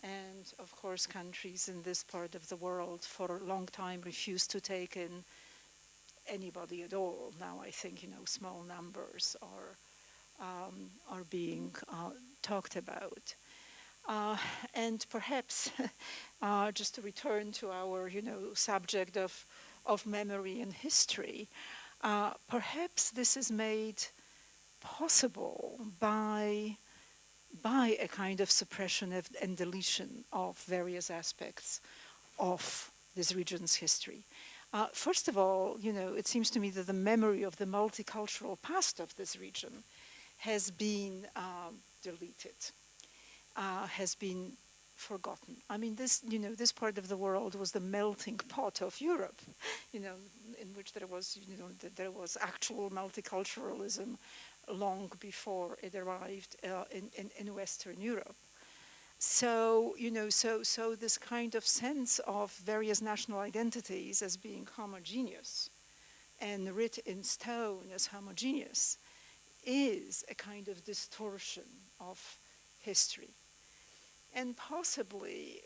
And of course, countries in this part of the world for a long time refused to take in anybody at all. Now I think, small numbers are being talked about. And perhaps, just to return to our, subject of memory and history, perhaps this is made possible by a kind of suppression and deletion of various aspects of this region's history. First of all, it seems to me that the memory of the multicultural past of this region has been deleted, has been forgotten. I mean, this part of the world was the melting pot of Europe, in which there was actual multiculturalism long before it arrived in Western Europe. So, so this kind of sense of various national identities as being homogeneous and writ in stone as homogeneous is a kind of distortion of history. And possibly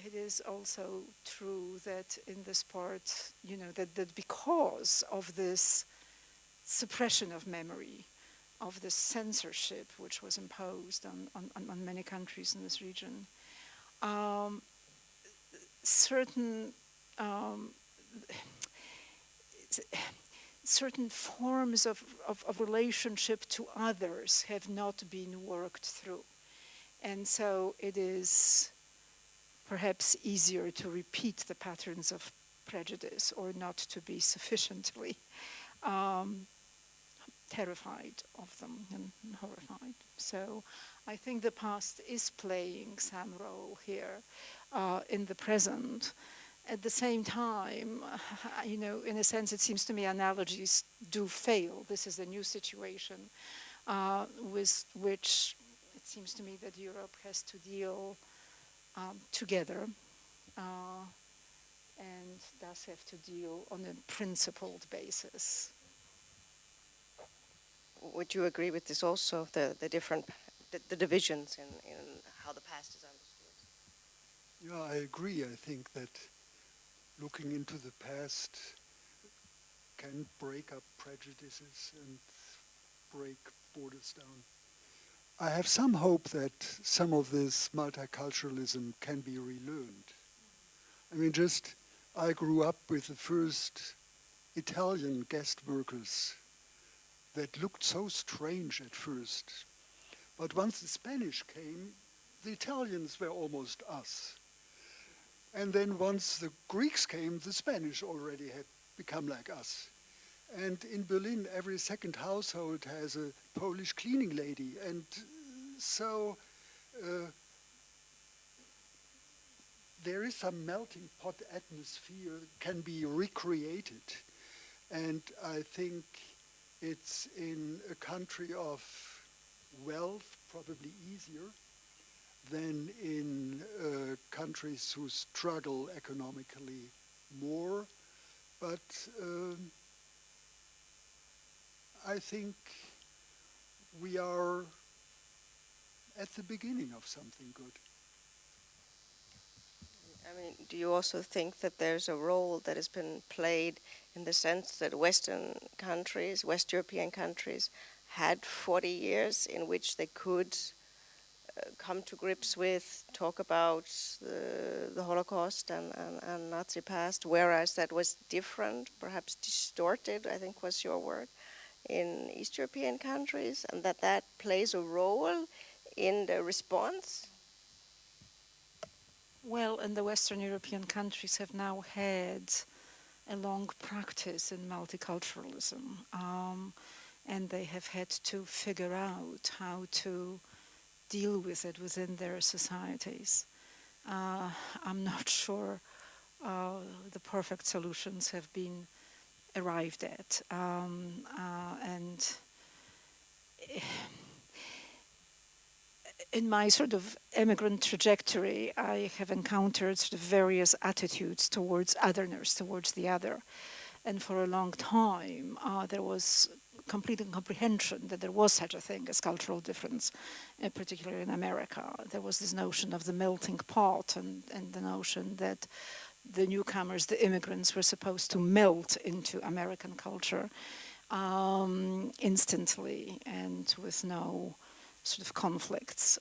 it is also true that in this part, that because of this suppression of memory, of this censorship which was imposed on many countries in this region, certain forms of relationship to others have not been worked through. And so it is perhaps easier to repeat the patterns of prejudice or not to be sufficiently terrified of them and horrified. So I think the past is playing some role here in the present. At the same time, in a sense, it seems to me analogies do fail. This is a new situation with which it seems to me that Europe has to deal together and does have to deal on a principled basis. Would you agree with this also, the divisions in how the past is understood? Yeah, I agree. I think that looking into the past can break up prejudices and break borders down. I have some hope that some of this multiculturalism can be relearned. I mean, I grew up with the first Italian guest workers that looked so strange at first. But once the Spanish came, the Italians were almost us. And then once the Greeks came, the Spanish already had become like us. And in Berlin, every second household has a Polish cleaning lady. And so there is some melting pot atmosphere can be recreated. And I think it's in a country of wealth probably easier than in countries who struggle economically more. But I think we are at the beginning of something good. I mean, do you also think that there's a role that has been played in the sense that West European countries, had 40 years in which they could come to grips with, talk about the Holocaust and Nazi past, whereas that was different, perhaps distorted, I think was your word, in East European countries, and that plays a role in the response? Well, and the Western European countries have now had a long practice in multiculturalism, and they have had to figure out how to deal with it within their societies. I'm not sure the perfect solutions have been arrived at, and in my sort of immigrant trajectory, I have encountered sort of various attitudes towards otherness, towards the other. And for a long time, there was complete incomprehension that there was such a thing as cultural difference, particularly in America. There was this notion of the melting pot and the notion that the newcomers, the immigrants, were supposed to melt into American culture instantly and with no sort of conflicts.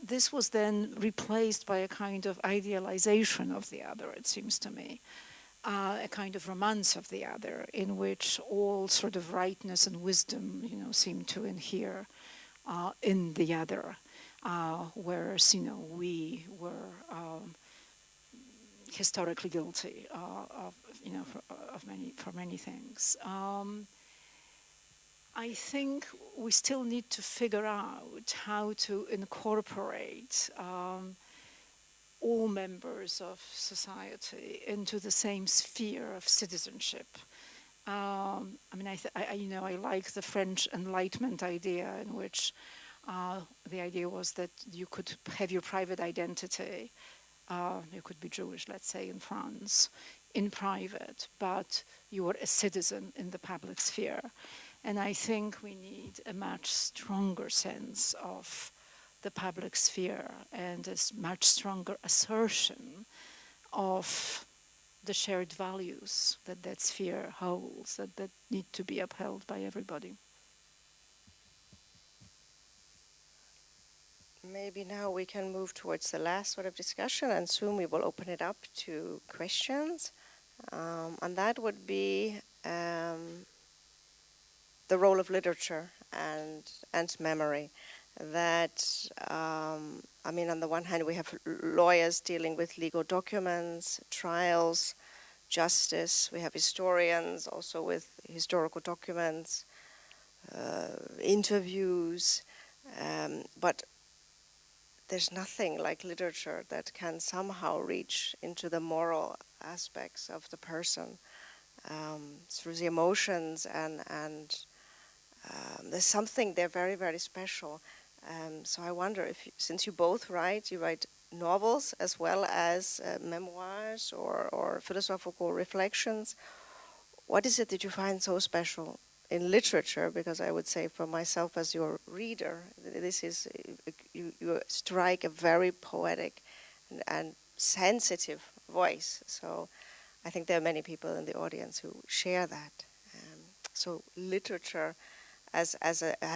This was then replaced by a kind of idealization of the other, it seems to me, a kind of romance of the other, in which all sort of rightness and wisdom, seem to inhere in the other, whereas, we were historically guilty for many things. I think we still need to figure out how to incorporate all members of society into the same sphere of citizenship. I like the French Enlightenment idea, in which the idea was that you could have your private identity. You could be Jewish, let's say, in France, in private, but you were a citizen in the public sphere. And I think we need a much stronger sense of the public sphere and a much stronger assertion of the shared values that that sphere holds, that need to be upheld by everybody. Maybe now we can move towards the last sort of discussion, and soon we will open it up to questions. And that would be the role of literature and memory. That, on the one hand, we have lawyers dealing with legal documents, trials, justice. We have historians also with historical documents, interviews, but there's nothing like literature that can somehow reach into the moral aspects of the person through the emotions, and there's something there very, very special. So I wonder if, since you both write novels as well as memoirs or philosophical reflections, what is it that you find so special in literature? Because I would say for myself as your reader, this is, you strike a very poetic and sensitive voice. So I think there are many people in the audience who share that. So literature as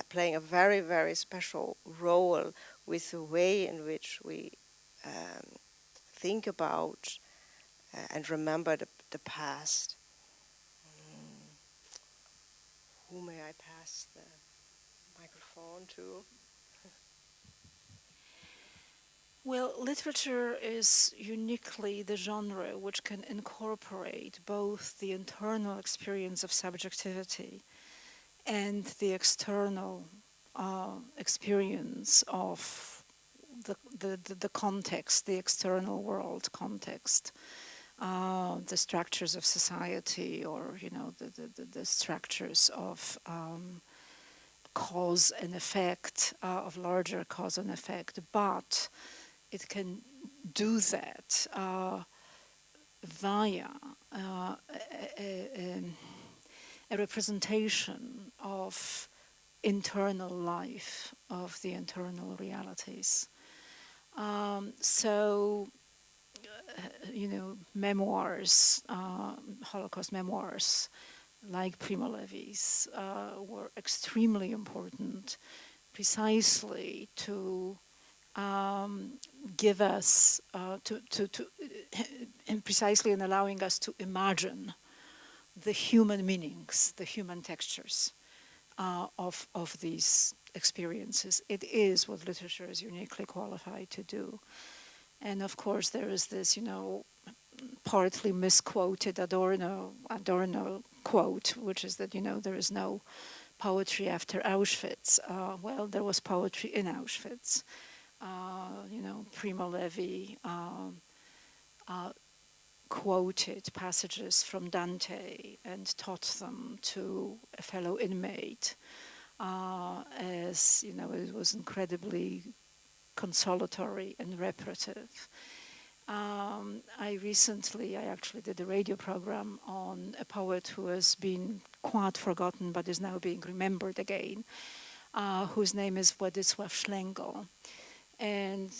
playing a very, very special role with the way in which we think about and remember the past. Who may I pass the microphone to? Well, literature is uniquely the genre which can incorporate both the internal experience of subjectivity and the external experience of the context, the external world context, the structures of society, or the structures of cause and effect, of larger cause and effect, but it can do that via a representation of internal life, of the internal realities. Memoirs, Holocaust memoirs, like Primo Levi's, were extremely important, precisely to give us, and precisely in allowing us to imagine the human meanings, the human textures of these experiences. It is what literature is uniquely qualified to do. And of course, there is this, partly misquoted Adorno quote, which is that, there is no poetry after Auschwitz. Well, there was poetry in Auschwitz. Primo Levi quoted passages from Dante and taught them to a fellow inmate, as, it was incredibly consolatory and reparative. I actually did a radio program on a poet who has been quite forgotten but is now being remembered again, whose name is Władysław Szlengel. And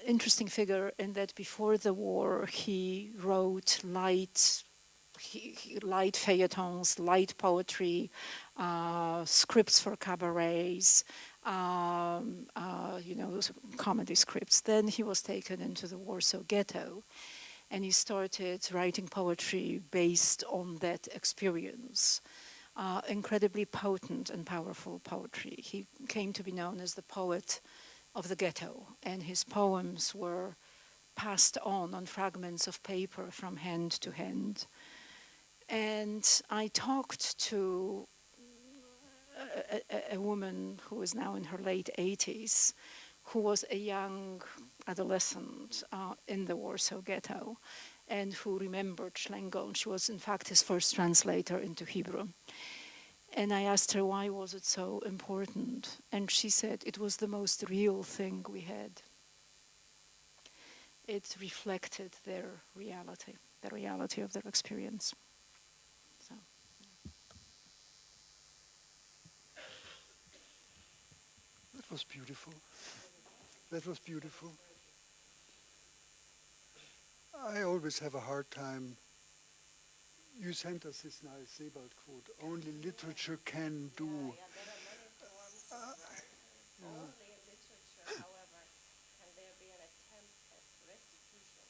interesting figure in that before the war he wrote light feuilletons, light poetry, scripts for cabarets, comedy scripts. Then he was taken into the Warsaw Ghetto, and he started writing poetry based on that experience. Incredibly potent and powerful poetry. He came to be known as the poet of the ghetto, and his poems were passed on fragments of paper from hand to hand. And I talked to a woman who is now in her late 80s, who was a young adolescent in the Warsaw Ghetto, and who remembered Schlengel. She was, in fact, his first translator into Hebrew. And I asked her, why was it so important? And she said, it was the most real thing we had. It reflected their reality, the reality of their experience. So, That was beautiful. That was beautiful. I always have a hard time. You sent us this nice Sebald quote. Only literature can do. Only in literature, however, can there be an attempt at restitution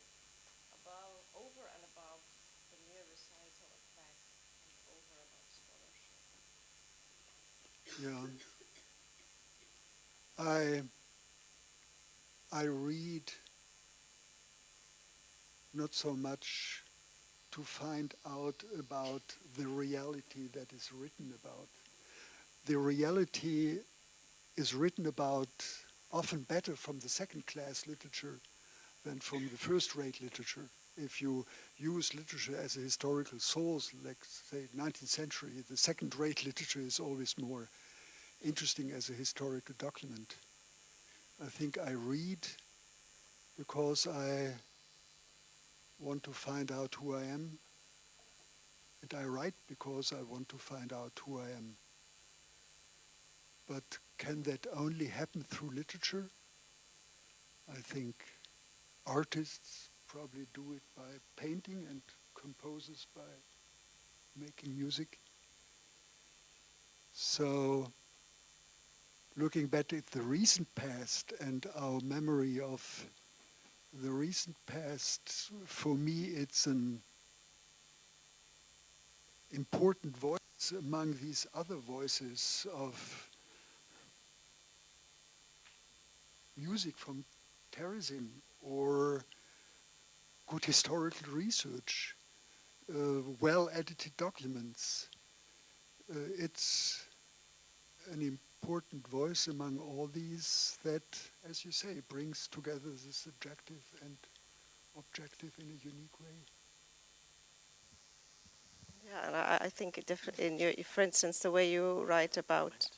over and above the mere recital of facts and over and above scholarship. Yeah. I read not so much to find out about the reality that is written about. The reality is written about often better from the second-class literature than from the first-rate literature. If you use literature as a historical source, like, say, 19th century, the second-rate literature is always more interesting as a historical document. I think I read because I want to find out who I am, and I write because I want to find out who I am. But can that only happen through literature? I think artists probably do it by painting and composers by making music. So, looking back at the recent past and our memory of the recent past, for me it's an important voice among these other voices of music from terrorism or good historical research, well-edited documents. It's an important voice among all these that, as you say, brings together the subjective and objective in a unique way. Yeah, and I think in your, for instance, the way you write about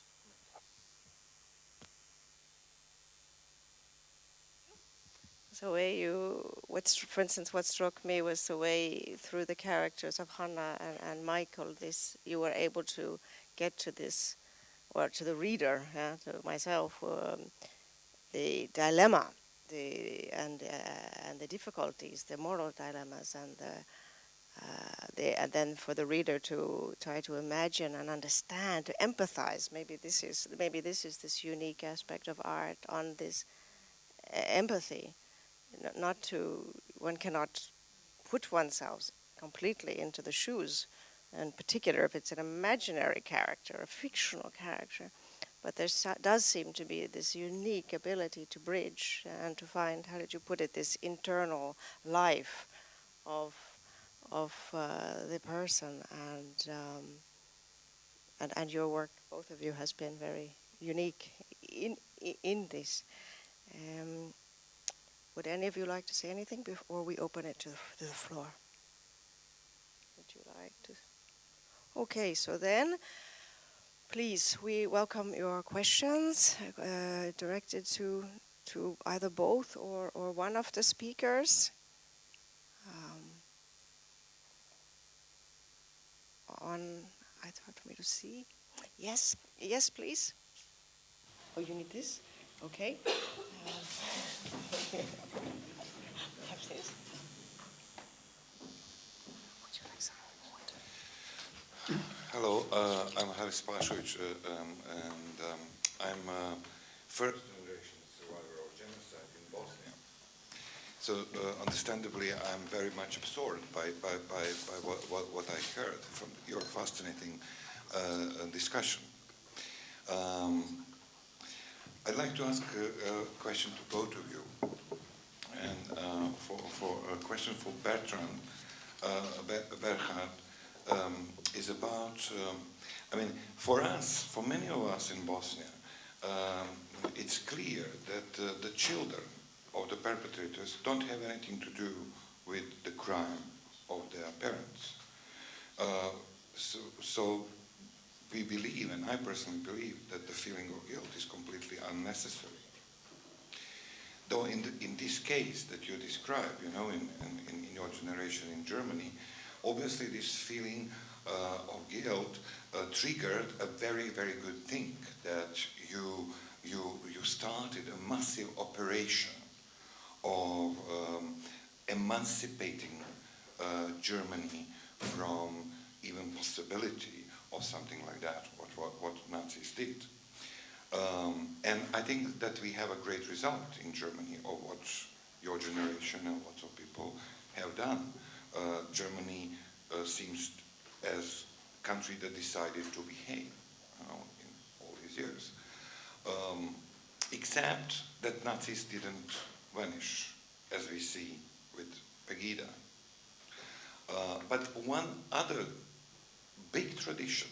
the way for instance, what struck me was the way through the characters of Hannah and Michael, you were able to get to this, or to the reader, to myself, the dilemma, and the difficulties, the moral dilemmas, and and then for the reader to try to imagine and understand, to empathize. Maybe this is this unique aspect of art, on this empathy. One cannot put oneself completely into the shoes, in particular if it's an imaginary character, a fictional character, but there does seem to be this unique ability to bridge and to find, how did you put it, this internal life of the person, and your work, both of you, has been very unique in this. Would any of you like to say anything before we open it to the floor? Would you like to? Okay, so then, please, we welcome your questions directed to either both or one of the speakers. It's hard for me to see. Yes, please. Oh, you need this? Okay. Have this. Would you like some water? Hello, I'm Haris Pashovic, and I'm a first-generation survivor of genocide in Bosnia. So, understandably, I'm very much absorbed by what I heard from your fascinating discussion. I'd like to ask a question to both of you, and for a question for Bernhard, is about, for us, for many of us in Bosnia, it's clear that the children of the perpetrators don't have anything to do with the crime of their parents. So we believe, and I personally believe, that the feeling of guilt is completely unnecessary. Though in this case that you describe, in your generation in Germany, obviously this feeling of guilt triggered a very, very good thing, that you started a massive operation of emancipating Germany from even possibility of something like that, what Nazis did. And I think that we have a great result in Germany of what your generation and lots of people have done. Germany seems as a country that decided to behave in all these years. Except that Nazis didn't vanish, as we see with Pegida. But one other big tradition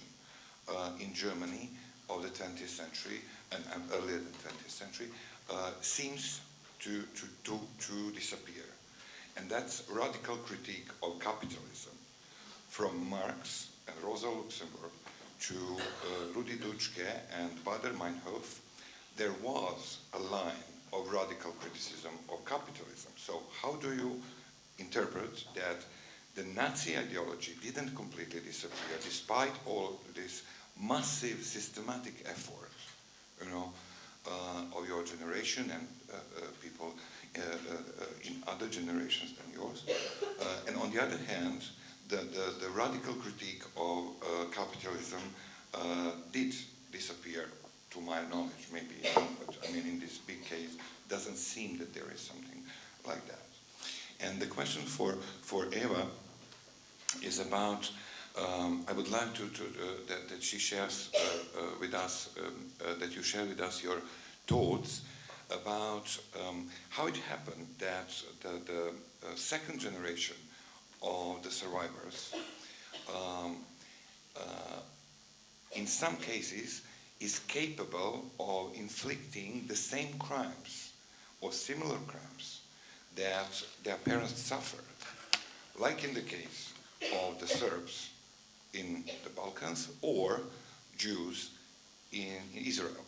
in Germany of the 20th century and earlier than 20th century seems to disappear. And that's radical critique of capitalism, from Marx and Rosa Luxemburg to Rudi Dutschke and Baader-Meinhof. There was a line of radical criticism of capitalism. So how do you interpret that the Nazi ideology didn't completely disappear, despite all this massive systematic effort, of your generation and people in other generations than yours, and on the other hand, the radical critique of capitalism did disappear, to my knowledge, maybe, but in this big case, doesn't seem that there is something like that. And the question for Eva is about, I would like that she shares with us, that you share with us your thoughts about how it happened that the second generation of the survivors, in some cases, is capable of inflicting the same crimes or similar crimes that their parents suffered, like in the case of the Serbs in the Balkans or Jews in Israel.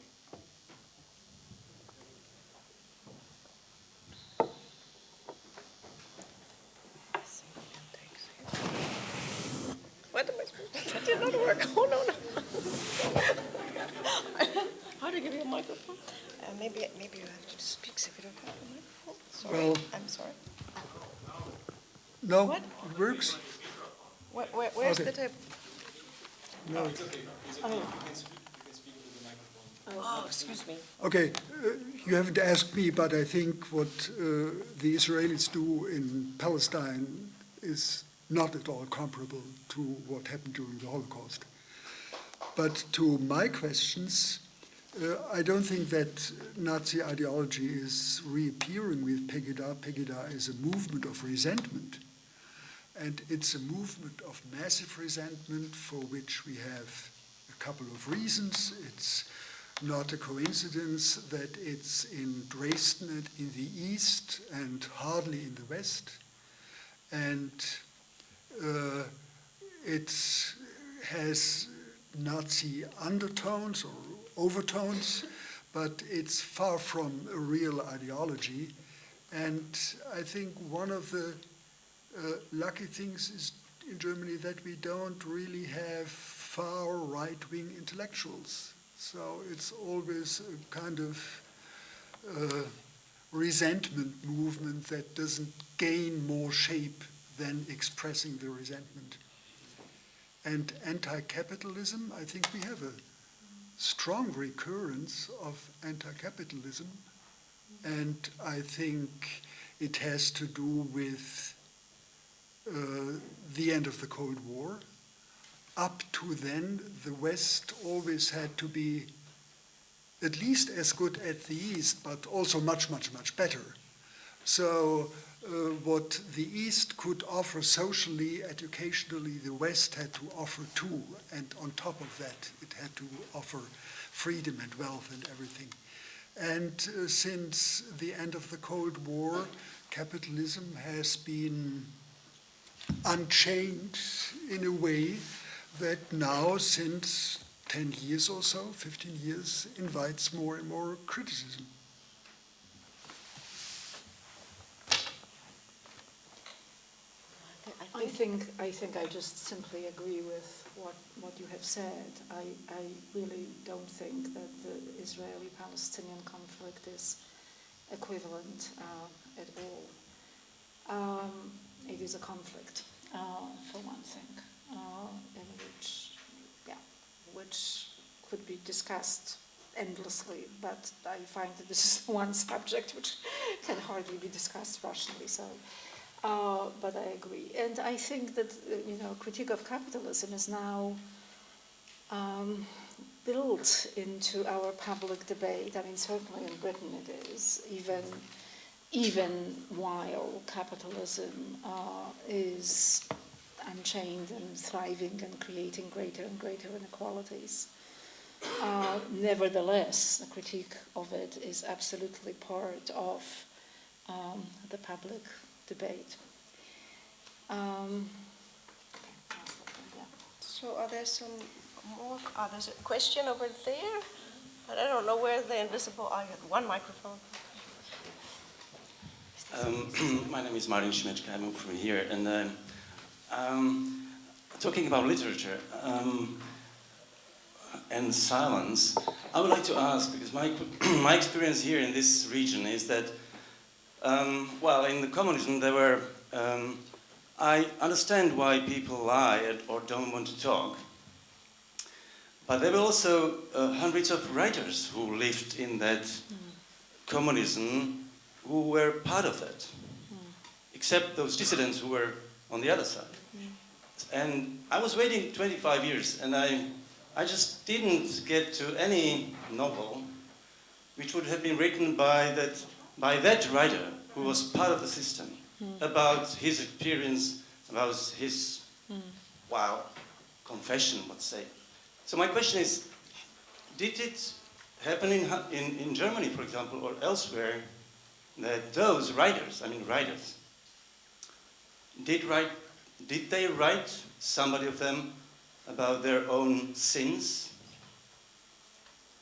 What am I supposed to do? That did not work. Oh, no. How to give you a microphone? Maybe you have to speak if you don't have a microphone. Sorry. Well, I'm sorry. No, What? it works. Where's Okay. the table? No. It's okay. You can speak into the microphone. Oh, excuse me. Okay, you haven't asked me, but I think what the Israelis do in Palestine is not at all comparable to what happened during the Holocaust. But to my questions, I don't think that Nazi ideology is reappearing with Pegida. Pegida is a movement of resentment. And it's a movement of massive resentment for which we have a couple of reasons. It's not a coincidence that it's in Dresden in the east and hardly in the west. And it has Nazi undertones or overtones, but it's far from a real ideology. And I think one of the lucky things is in Germany that we don't really have far right-wing intellectuals. So it's always a kind of resentment movement that doesn't gain more shape than expressing the resentment. And anti-capitalism, I think we have a strong recurrence of anti-capitalism, and I think it has to do with the end of the Cold War. Up to then, the West always had to be at least as good as the East, but also much, much, much better. So what the East could offer socially, educationally, the West had to offer too. And on top of that, it had to offer freedom and wealth and everything. And since the end of the Cold War, capitalism has been unchained in a way that now, since 10 years or so, 15 years, invites more and more criticism. I think I just simply agree with what you have said. I really don't think that the Israeli-Palestinian conflict is equivalent at all. It is a conflict, for one thing, in which could be discussed endlessly, but I find that this is one subject which can hardly be discussed rationally. So. But I agree, and I think that critique of capitalism is now built into our public debate. I mean, certainly in Britain it is, even while capitalism is unchained and thriving and creating greater and greater inequalities. Nevertheless, the critique of it is absolutely part of the public debate. So are there some more? There's a question over there, but I don't know where the invisible. I have one microphone. My name is Martin Schmetschke. I'm from here, and talking about literature and silence, I would like to ask, because my experience here in this region is that in the communism there were, I understand why people lie or don't want to talk, but there were also hundreds of writers who lived in that communism who were part of that, except those dissidents who were on the other side. And I was waiting 25 years, and I just didn't get to any novel which would have been written by that writer who was part of the system, about his experience, about his, confession, let's say. So my question is, did it happen in Germany, for example, or elsewhere, that those writers, did they write, somebody of them, about their own sins?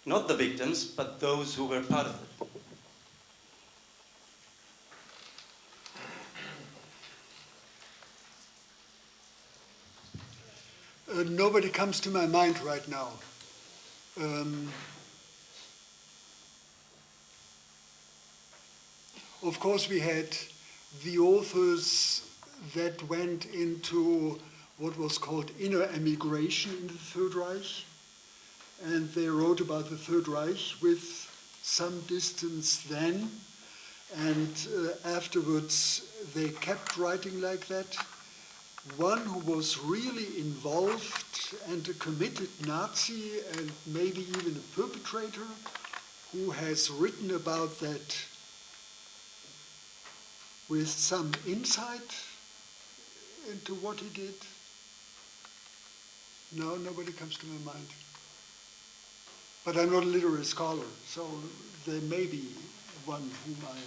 Not the victims, but those who were part of it. Nobody comes to my mind right now. Of course, we had the authors that went into what was called inner emigration in the Third Reich, and they wrote about the Third Reich with some distance then, and afterwards they kept writing like that. one who was really involved and a committed Nazi and maybe even a perpetrator who has written about that with some insight into what he did? No, nobody comes to my mind. But I'm not a literary scholar, so there may be one whom I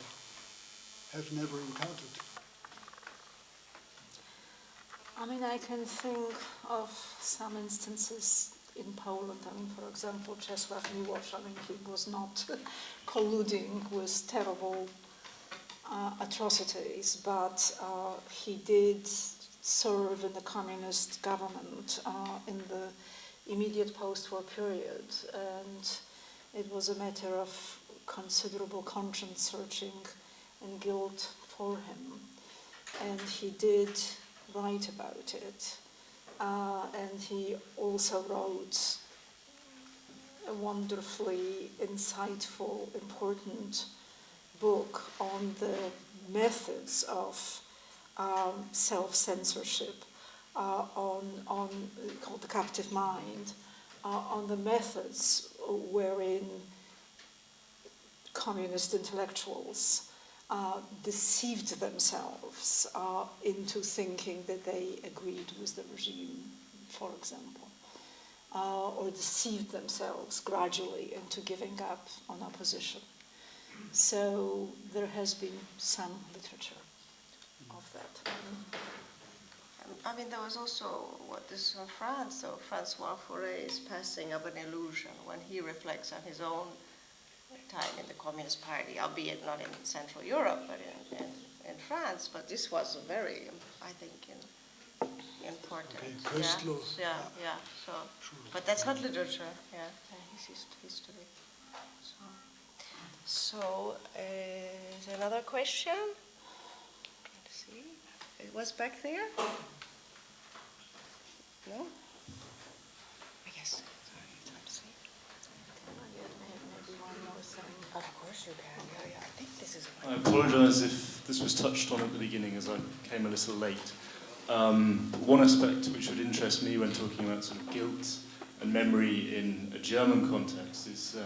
have never encountered. I mean, I can think of some instances in Poland. I mean, for example, Czesław Miłosz. I mean, he was not colluding with terrible atrocities, but he did serve in the communist government in the immediate post-war period, and it was a matter of considerable conscience searching and guilt for him. And he did write about it, and he also wrote a wonderfully insightful, important book on the methods of self-censorship, called The Captive Mind, on the methods wherein communist intellectuals deceived themselves into thinking that they agreed with the regime, for example, or deceived themselves gradually into giving up on opposition. So there has been some literature of that. I mean, there was also, this is from France, so François Fouret's Passing of an Illusion, when he reflects on his own time in the Communist Party, albeit not in Central Europe, but in France. But this was very, I think, important. Okay, yeah. So, but that's not literature. Yeah, it's history. So, is another question? Let's see. It was back there. No? I guess. Sorry, let's see. Maybe one more thing. Of course you can. Yeah. I think this is. I apologise if this was touched on at the beginning, as I came a little late. One aspect which would interest me when talking about sort of guilt and memory in a German context is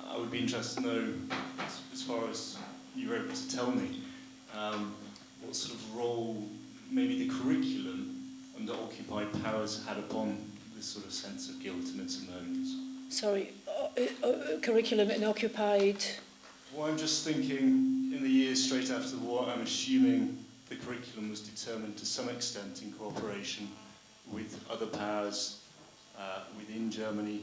I would be interested to know, as far as you're able to tell me, what sort of role maybe the curriculum under occupied powers had upon this sort of sense of guilt and its emotions. Sorry, curriculum in occupied... Well, I'm just thinking, in the years straight after the war, I'm assuming the curriculum was determined to some extent in cooperation with other powers within Germany,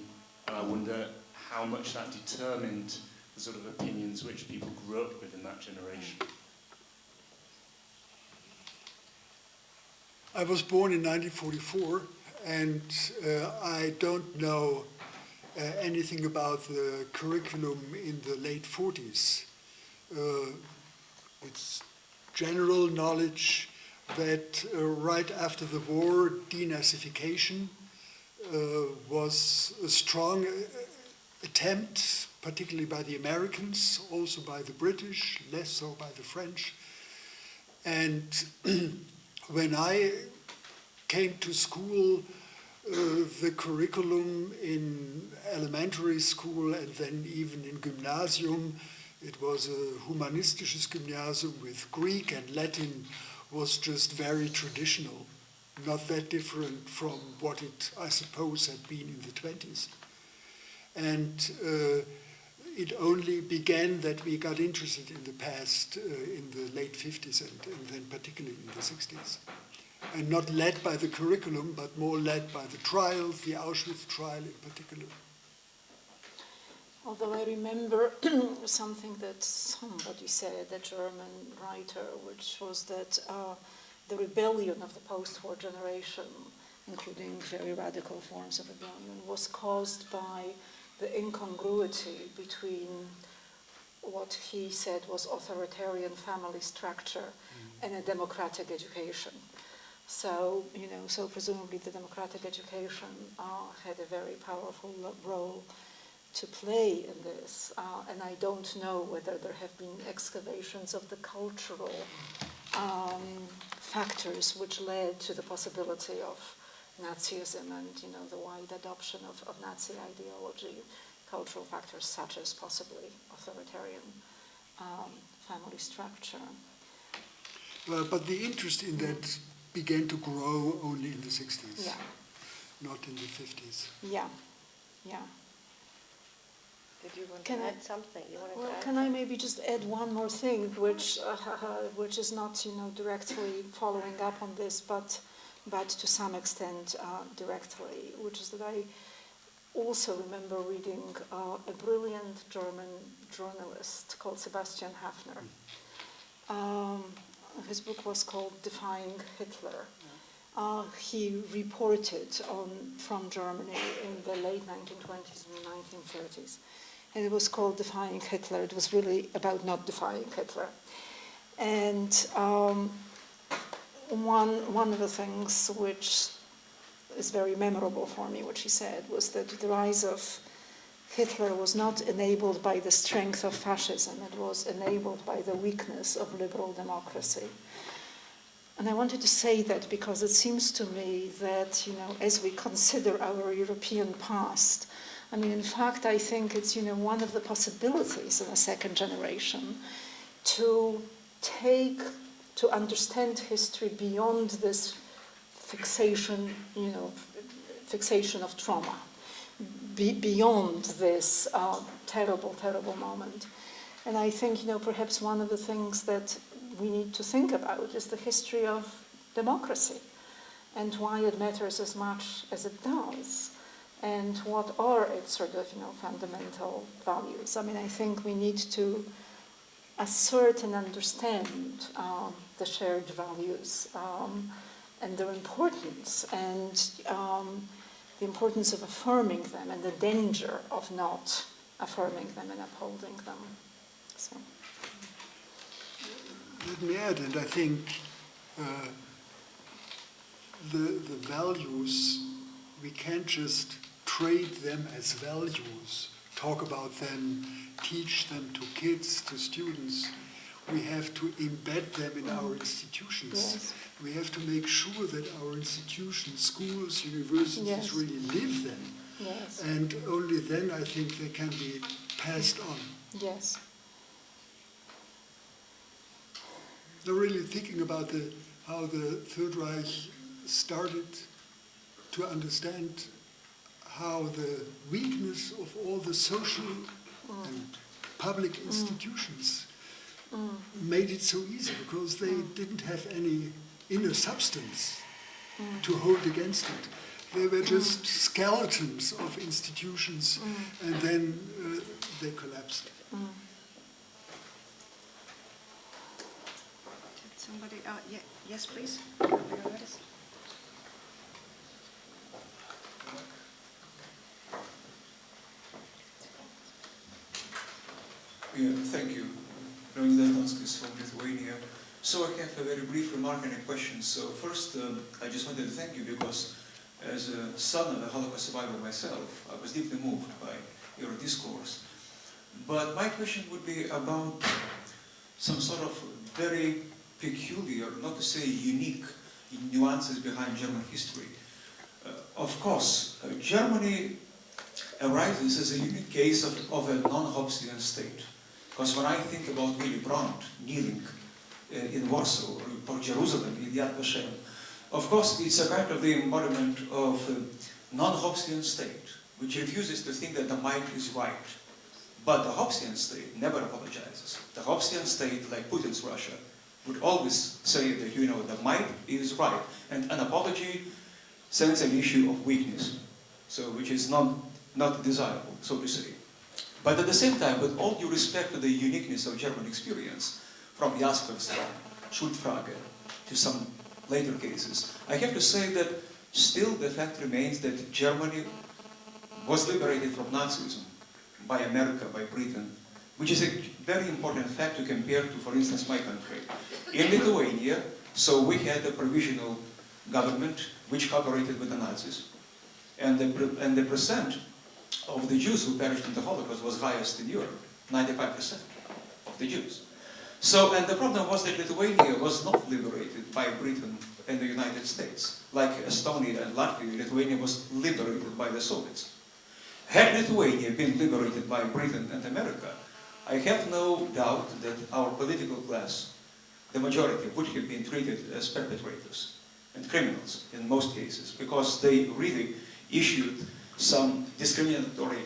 and I wonder how much that determined the sort of opinions which people grew up with in that generation. I was born in 1944, and I don't know anything about the curriculum in the late 40s. It's general knowledge that right after the war, denazification was a strong attempt, particularly by the Americans, also by the British, less so by the French. And when I came to school, the curriculum in elementary school and then even in gymnasium, it was a humanistisches Gymnasium with Greek and Latin, was just very traditional, not that different from what it, I suppose, had been in the 20s. And it only began that we got interested in the past in the late 50s and then particularly in the 60s. And not led by the curriculum, but more led by the trials, the Auschwitz trial in particular. Although I remember something that somebody said, a German writer, which was that the rebellion of the post-war generation, including very radical forms of rebellion, was caused by the incongruity between what he said was authoritarian family structure and a democratic education. So, so presumably the democratic education had a very powerful role to play in this. And I don't know whether there have been excavations of the cultural factors which led to the possibility of Nazism and, the wide adoption of Nazi ideology, cultural factors such as possibly authoritarian family structure. But the interest in that began to grow only in the 60s, Yeah, not in the 50s. yeah, yeah. Did you want Can to I- add something? You wanted Well, to add can I maybe just add one more thing, which is not, directly following up on this, but to some extent directly, which is that I also remember reading a brilliant German journalist called Sebastian Hafner. His book was called Defying Hitler. He reported from Germany in the late 1920s and 1930s. And it was called Defying Hitler. It was really about not defying Hitler. And one of the things which is very memorable for me, what he said, was that the rise of Hitler was not enabled by the strength of fascism. It was enabled by the weakness of liberal democracy. And I wanted to say that because it seems to me that, as we consider our European past, in fact, I think it's, one of the possibilities in a second generation to understand history beyond this fixation of trauma, beyond this terrible, terrible moment. And I think, perhaps one of the things that we need to think about is the history of democracy and why it matters as much as it does. And what are its sort of, fundamental values? I think we need to assert and understand the shared values and their importance, and the importance of affirming them, and the danger of not affirming them and upholding them. So. Let me add, and I think the values, we can't just trade them as values, talk about them, teach them to kids, to students. We have to embed them in our institutions. Yes. We have to make sure that our institutions, schools, universities Yes. really live them. Yes. And only then I think they can be passed on. Yes. Now really thinking about how the Third Reich started to understand how the weakness of all the social and public institutions made it so easy, because they didn't have any inner substance to hold against it. They were just skeletons of institutions, and then they collapsed. somebody? Yes, please. Yeah, thank you. Bernhard from Lithuania. So I have a very brief remark and a question. So first, I just wanted to thank you because as a son of a Holocaust survivor myself, I was deeply moved by your discourse. But my question would be about some sort of very peculiar, not to say unique, nuances behind German history. Of course, Germany arises as a unique case of a non-Hobbesian state. Because when I think about Willy Brandt kneeling in Warsaw or Jerusalem in Yad Vashem, of course it's a kind of the embodiment of a non-Hobbesian state, which refuses to think that the might is right. But the Hobbesian state never apologizes. The Hobbesian state, like Putin's Russia, would always say that, you know, the might is right. And an apology sends an issue of weakness, so which is not desirable, so to say. But at the same time, with all due respect to the uniqueness of German experience, from Jasperstrand, Schuldfrage, to some later cases, I have to say that still the fact remains that Germany was liberated from Nazism by America, by Britain, which is a very important fact to compare to, for instance, my country. In Lithuania, so we had a provisional government which cooperated with the Nazis. And the percent of the Jews who perished in the Holocaust was highest in Europe, 95% of the Jews. So, and the problem was that Lithuania was not liberated by Britain and the United States. Like Estonia and Latvia, Lithuania was liberated by the Soviets. Had Lithuania been liberated by Britain and America, I have no doubt that our political class, the majority, would have been treated as perpetrators and criminals in most cases, because they really issued some discriminatory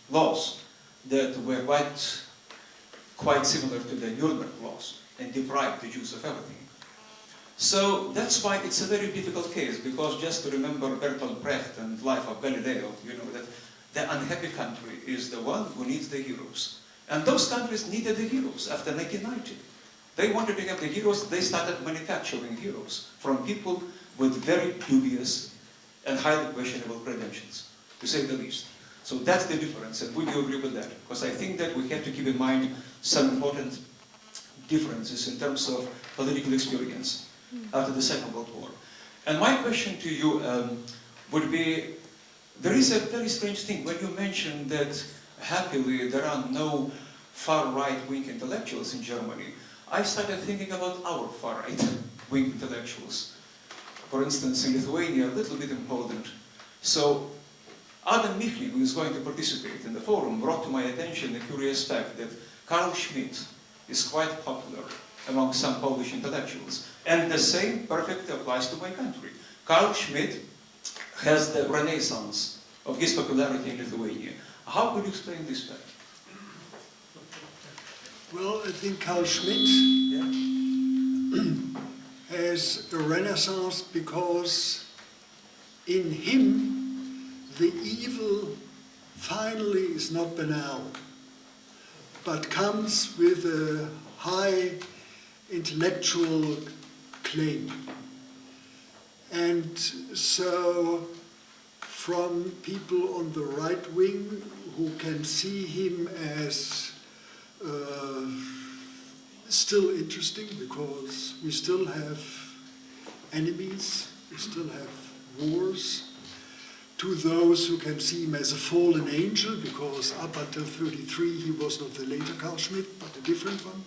laws that were quite similar to the Nuremberg laws and deprived the Jews of everything. So that's why it's a very difficult case, because just to remember Bertolt Brecht and Life of Galileo, you know that the unhappy country is the one who needs the heroes. And those countries needed the heroes after 1990. They wanted to have the heroes, they started manufacturing heroes from people with very dubious and highly questionable credentials, to say the least. So that's the difference, and would you agree with that? Because I think that we have to keep in mind some important differences in terms of political experience after the Second World War. And my question to you would be, there is a very strange thing when you mention that happily there are no far-right wing intellectuals in Germany. I started thinking about our far-right wing intellectuals. For instance, in Lithuania, a little bit in Poland. So Adam Michlin, who is going to participate in the forum, brought to my attention the curious fact that Carl Schmitt is quite popular among some Polish intellectuals. And the same perfectly applies to my country. Carl Schmitt has the renaissance of his popularity in Lithuania. How could you explain this fact? Well, I think Carl Schmitt has a renaissance because in him the evil finally is not banal, but comes with a high intellectual claim. And so from people on the right wing who can see him as still interesting, because we still have enemies, we still have wars, to those who can see him as a fallen angel, because up until 1933 he was not the later Carl Schmitt, but a different one.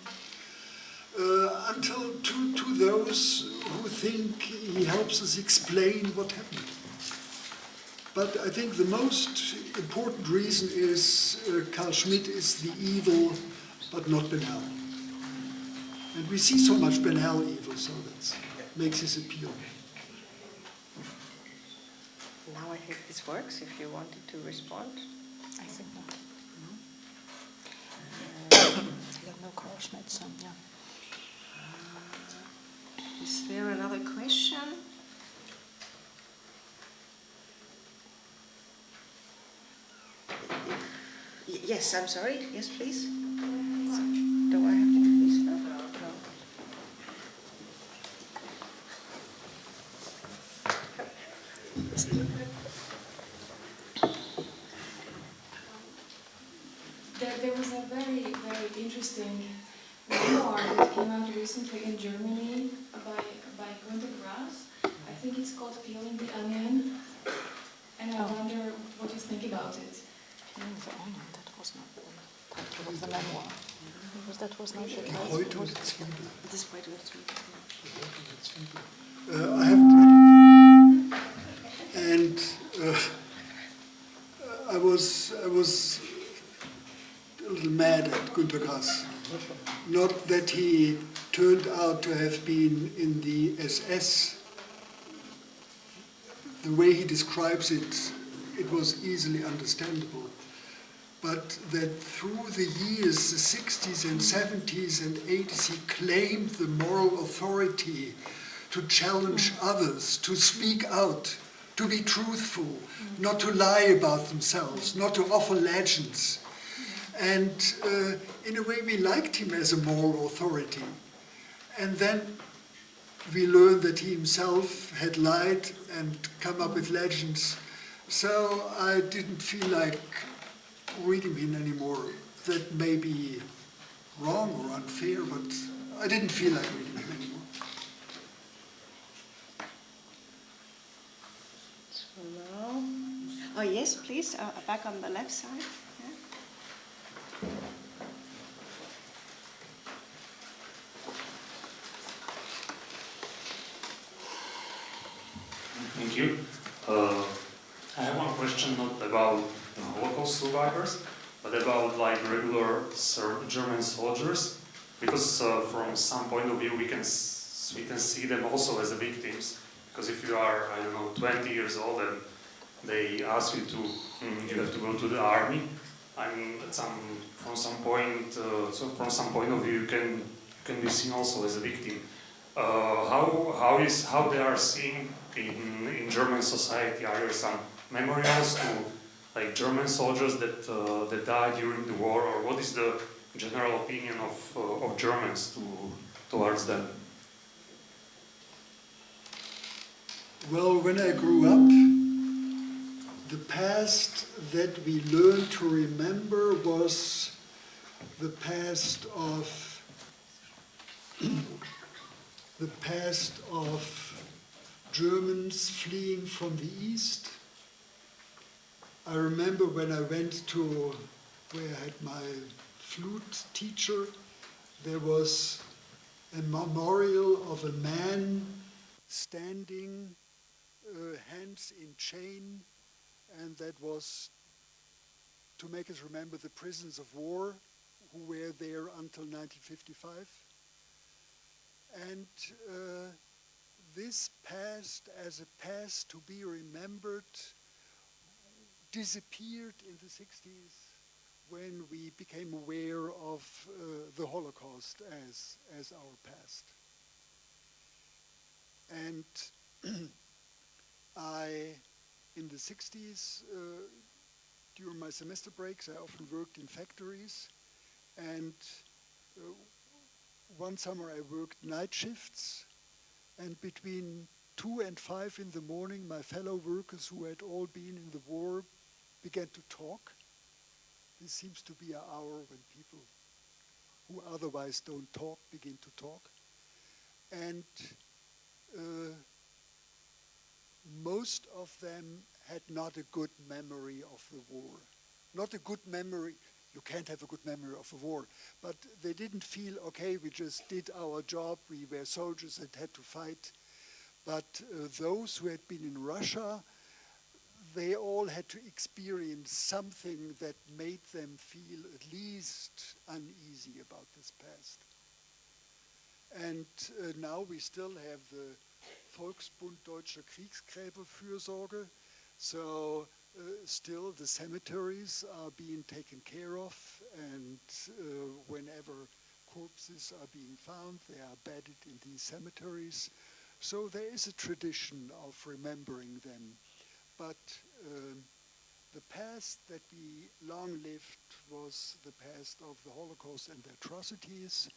Until to those who think he helps us explain what happened. But I think the most important reason is Carl Schmitt is the evil, but not banal. And we see so much banal evil, so that makes his appeal. Now I think this works, if you wanted to respond. I think not. No Carl Schmitt, so yeah. Is there another question? Yes, I'm sorry. Yes, please. Do I have to do this now? No. There was a very, very interesting memoir that came out recently in Germany by Günter Grass. I think it's called Peeling the Onion, and I wonder what you think about it. Peeling the Onion, that was not the title of the memoir. Because that was not the Die title. Häute und die Zwiebel. This way to I haven't read it. And I was a little mad at Günter Grass. Not that he turned out to have been in the SS. The way he describes it, it was easily understandable. But that through the years, the 60s and 70s and 80s, he claimed the moral authority to challenge others, to speak out, to be truthful, not to lie about themselves, not to offer legends. And in a way, we liked him as a moral authority. And then we learned that he himself had lied and come up with legends. So I didn't feel like reading him anymore. That may be wrong or unfair, but I didn't feel like reading him anymore. So now, oh yes, please, back on the left side. Yeah. Thank you. I have one question, not about the Holocaust survivors, but about like regular German soldiers, because from some point of view we can see them also as victims. Because if you are, I don't know, 20 years old and they ask you to, you have to go to the army, and from some point of view you can be seen also as a victim. How they are seen in German society? Are there some memorials to like German soldiers that died during the war, or what is the general opinion of Germans towards them? Well, when I grew up, the past that we learned to remember was the past of Germans fleeing from the East. I remember when I went to where I had my flute teacher, there was a memorial of a man standing, hands in chain, and that was to make us remember the prisoners of war who were there until 1955. And this past, as a past to be remembered, disappeared in the 60s when we became aware of the Holocaust as our past. And in the 60s, during my semester breaks, I often worked in factories, and one summer I worked night shifts, and between 2 and 5 in the morning, my fellow workers who had all been in the war began to talk. This seems to be an hour when people who otherwise don't talk begin to talk. And most of them had not a good memory of the war. Not a good memory. You can't have a good memory of a war, but they didn't feel, okay, we just did our job, we were soldiers and had to fight. But those who had been in Russia, they all had to experience something that made them feel at least uneasy about this past. And now we still have the Volksbund Deutscher Kriegsgräberfürsorge, so still the cemeteries are being taken care of, and whenever corpses are being found, they are bedded in these cemeteries. So there is a tradition of remembering them. But the past that we long lived was the past of the Holocaust and the atrocities.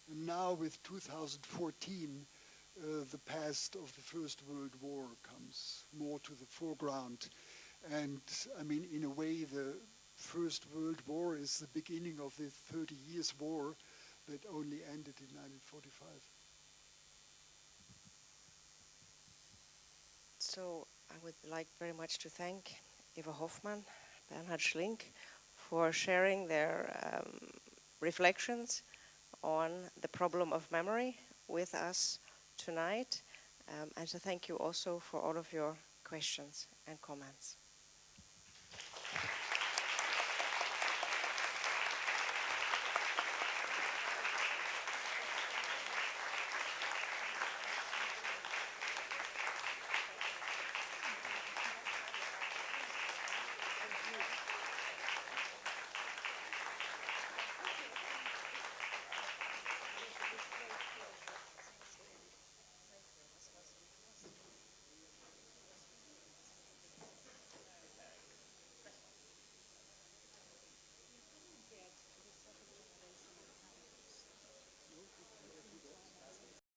And now with 2014, the past of the First World War comes more to the foreground. And I mean, in a way, the First World War is the beginning of the 30 Years' War that only ended in 1945. So I would like very much to thank Eva Hoffman, Bernhard Schlink, for sharing their reflections on the problem of memory with us tonight, and to thank you also for all of your questions and comments.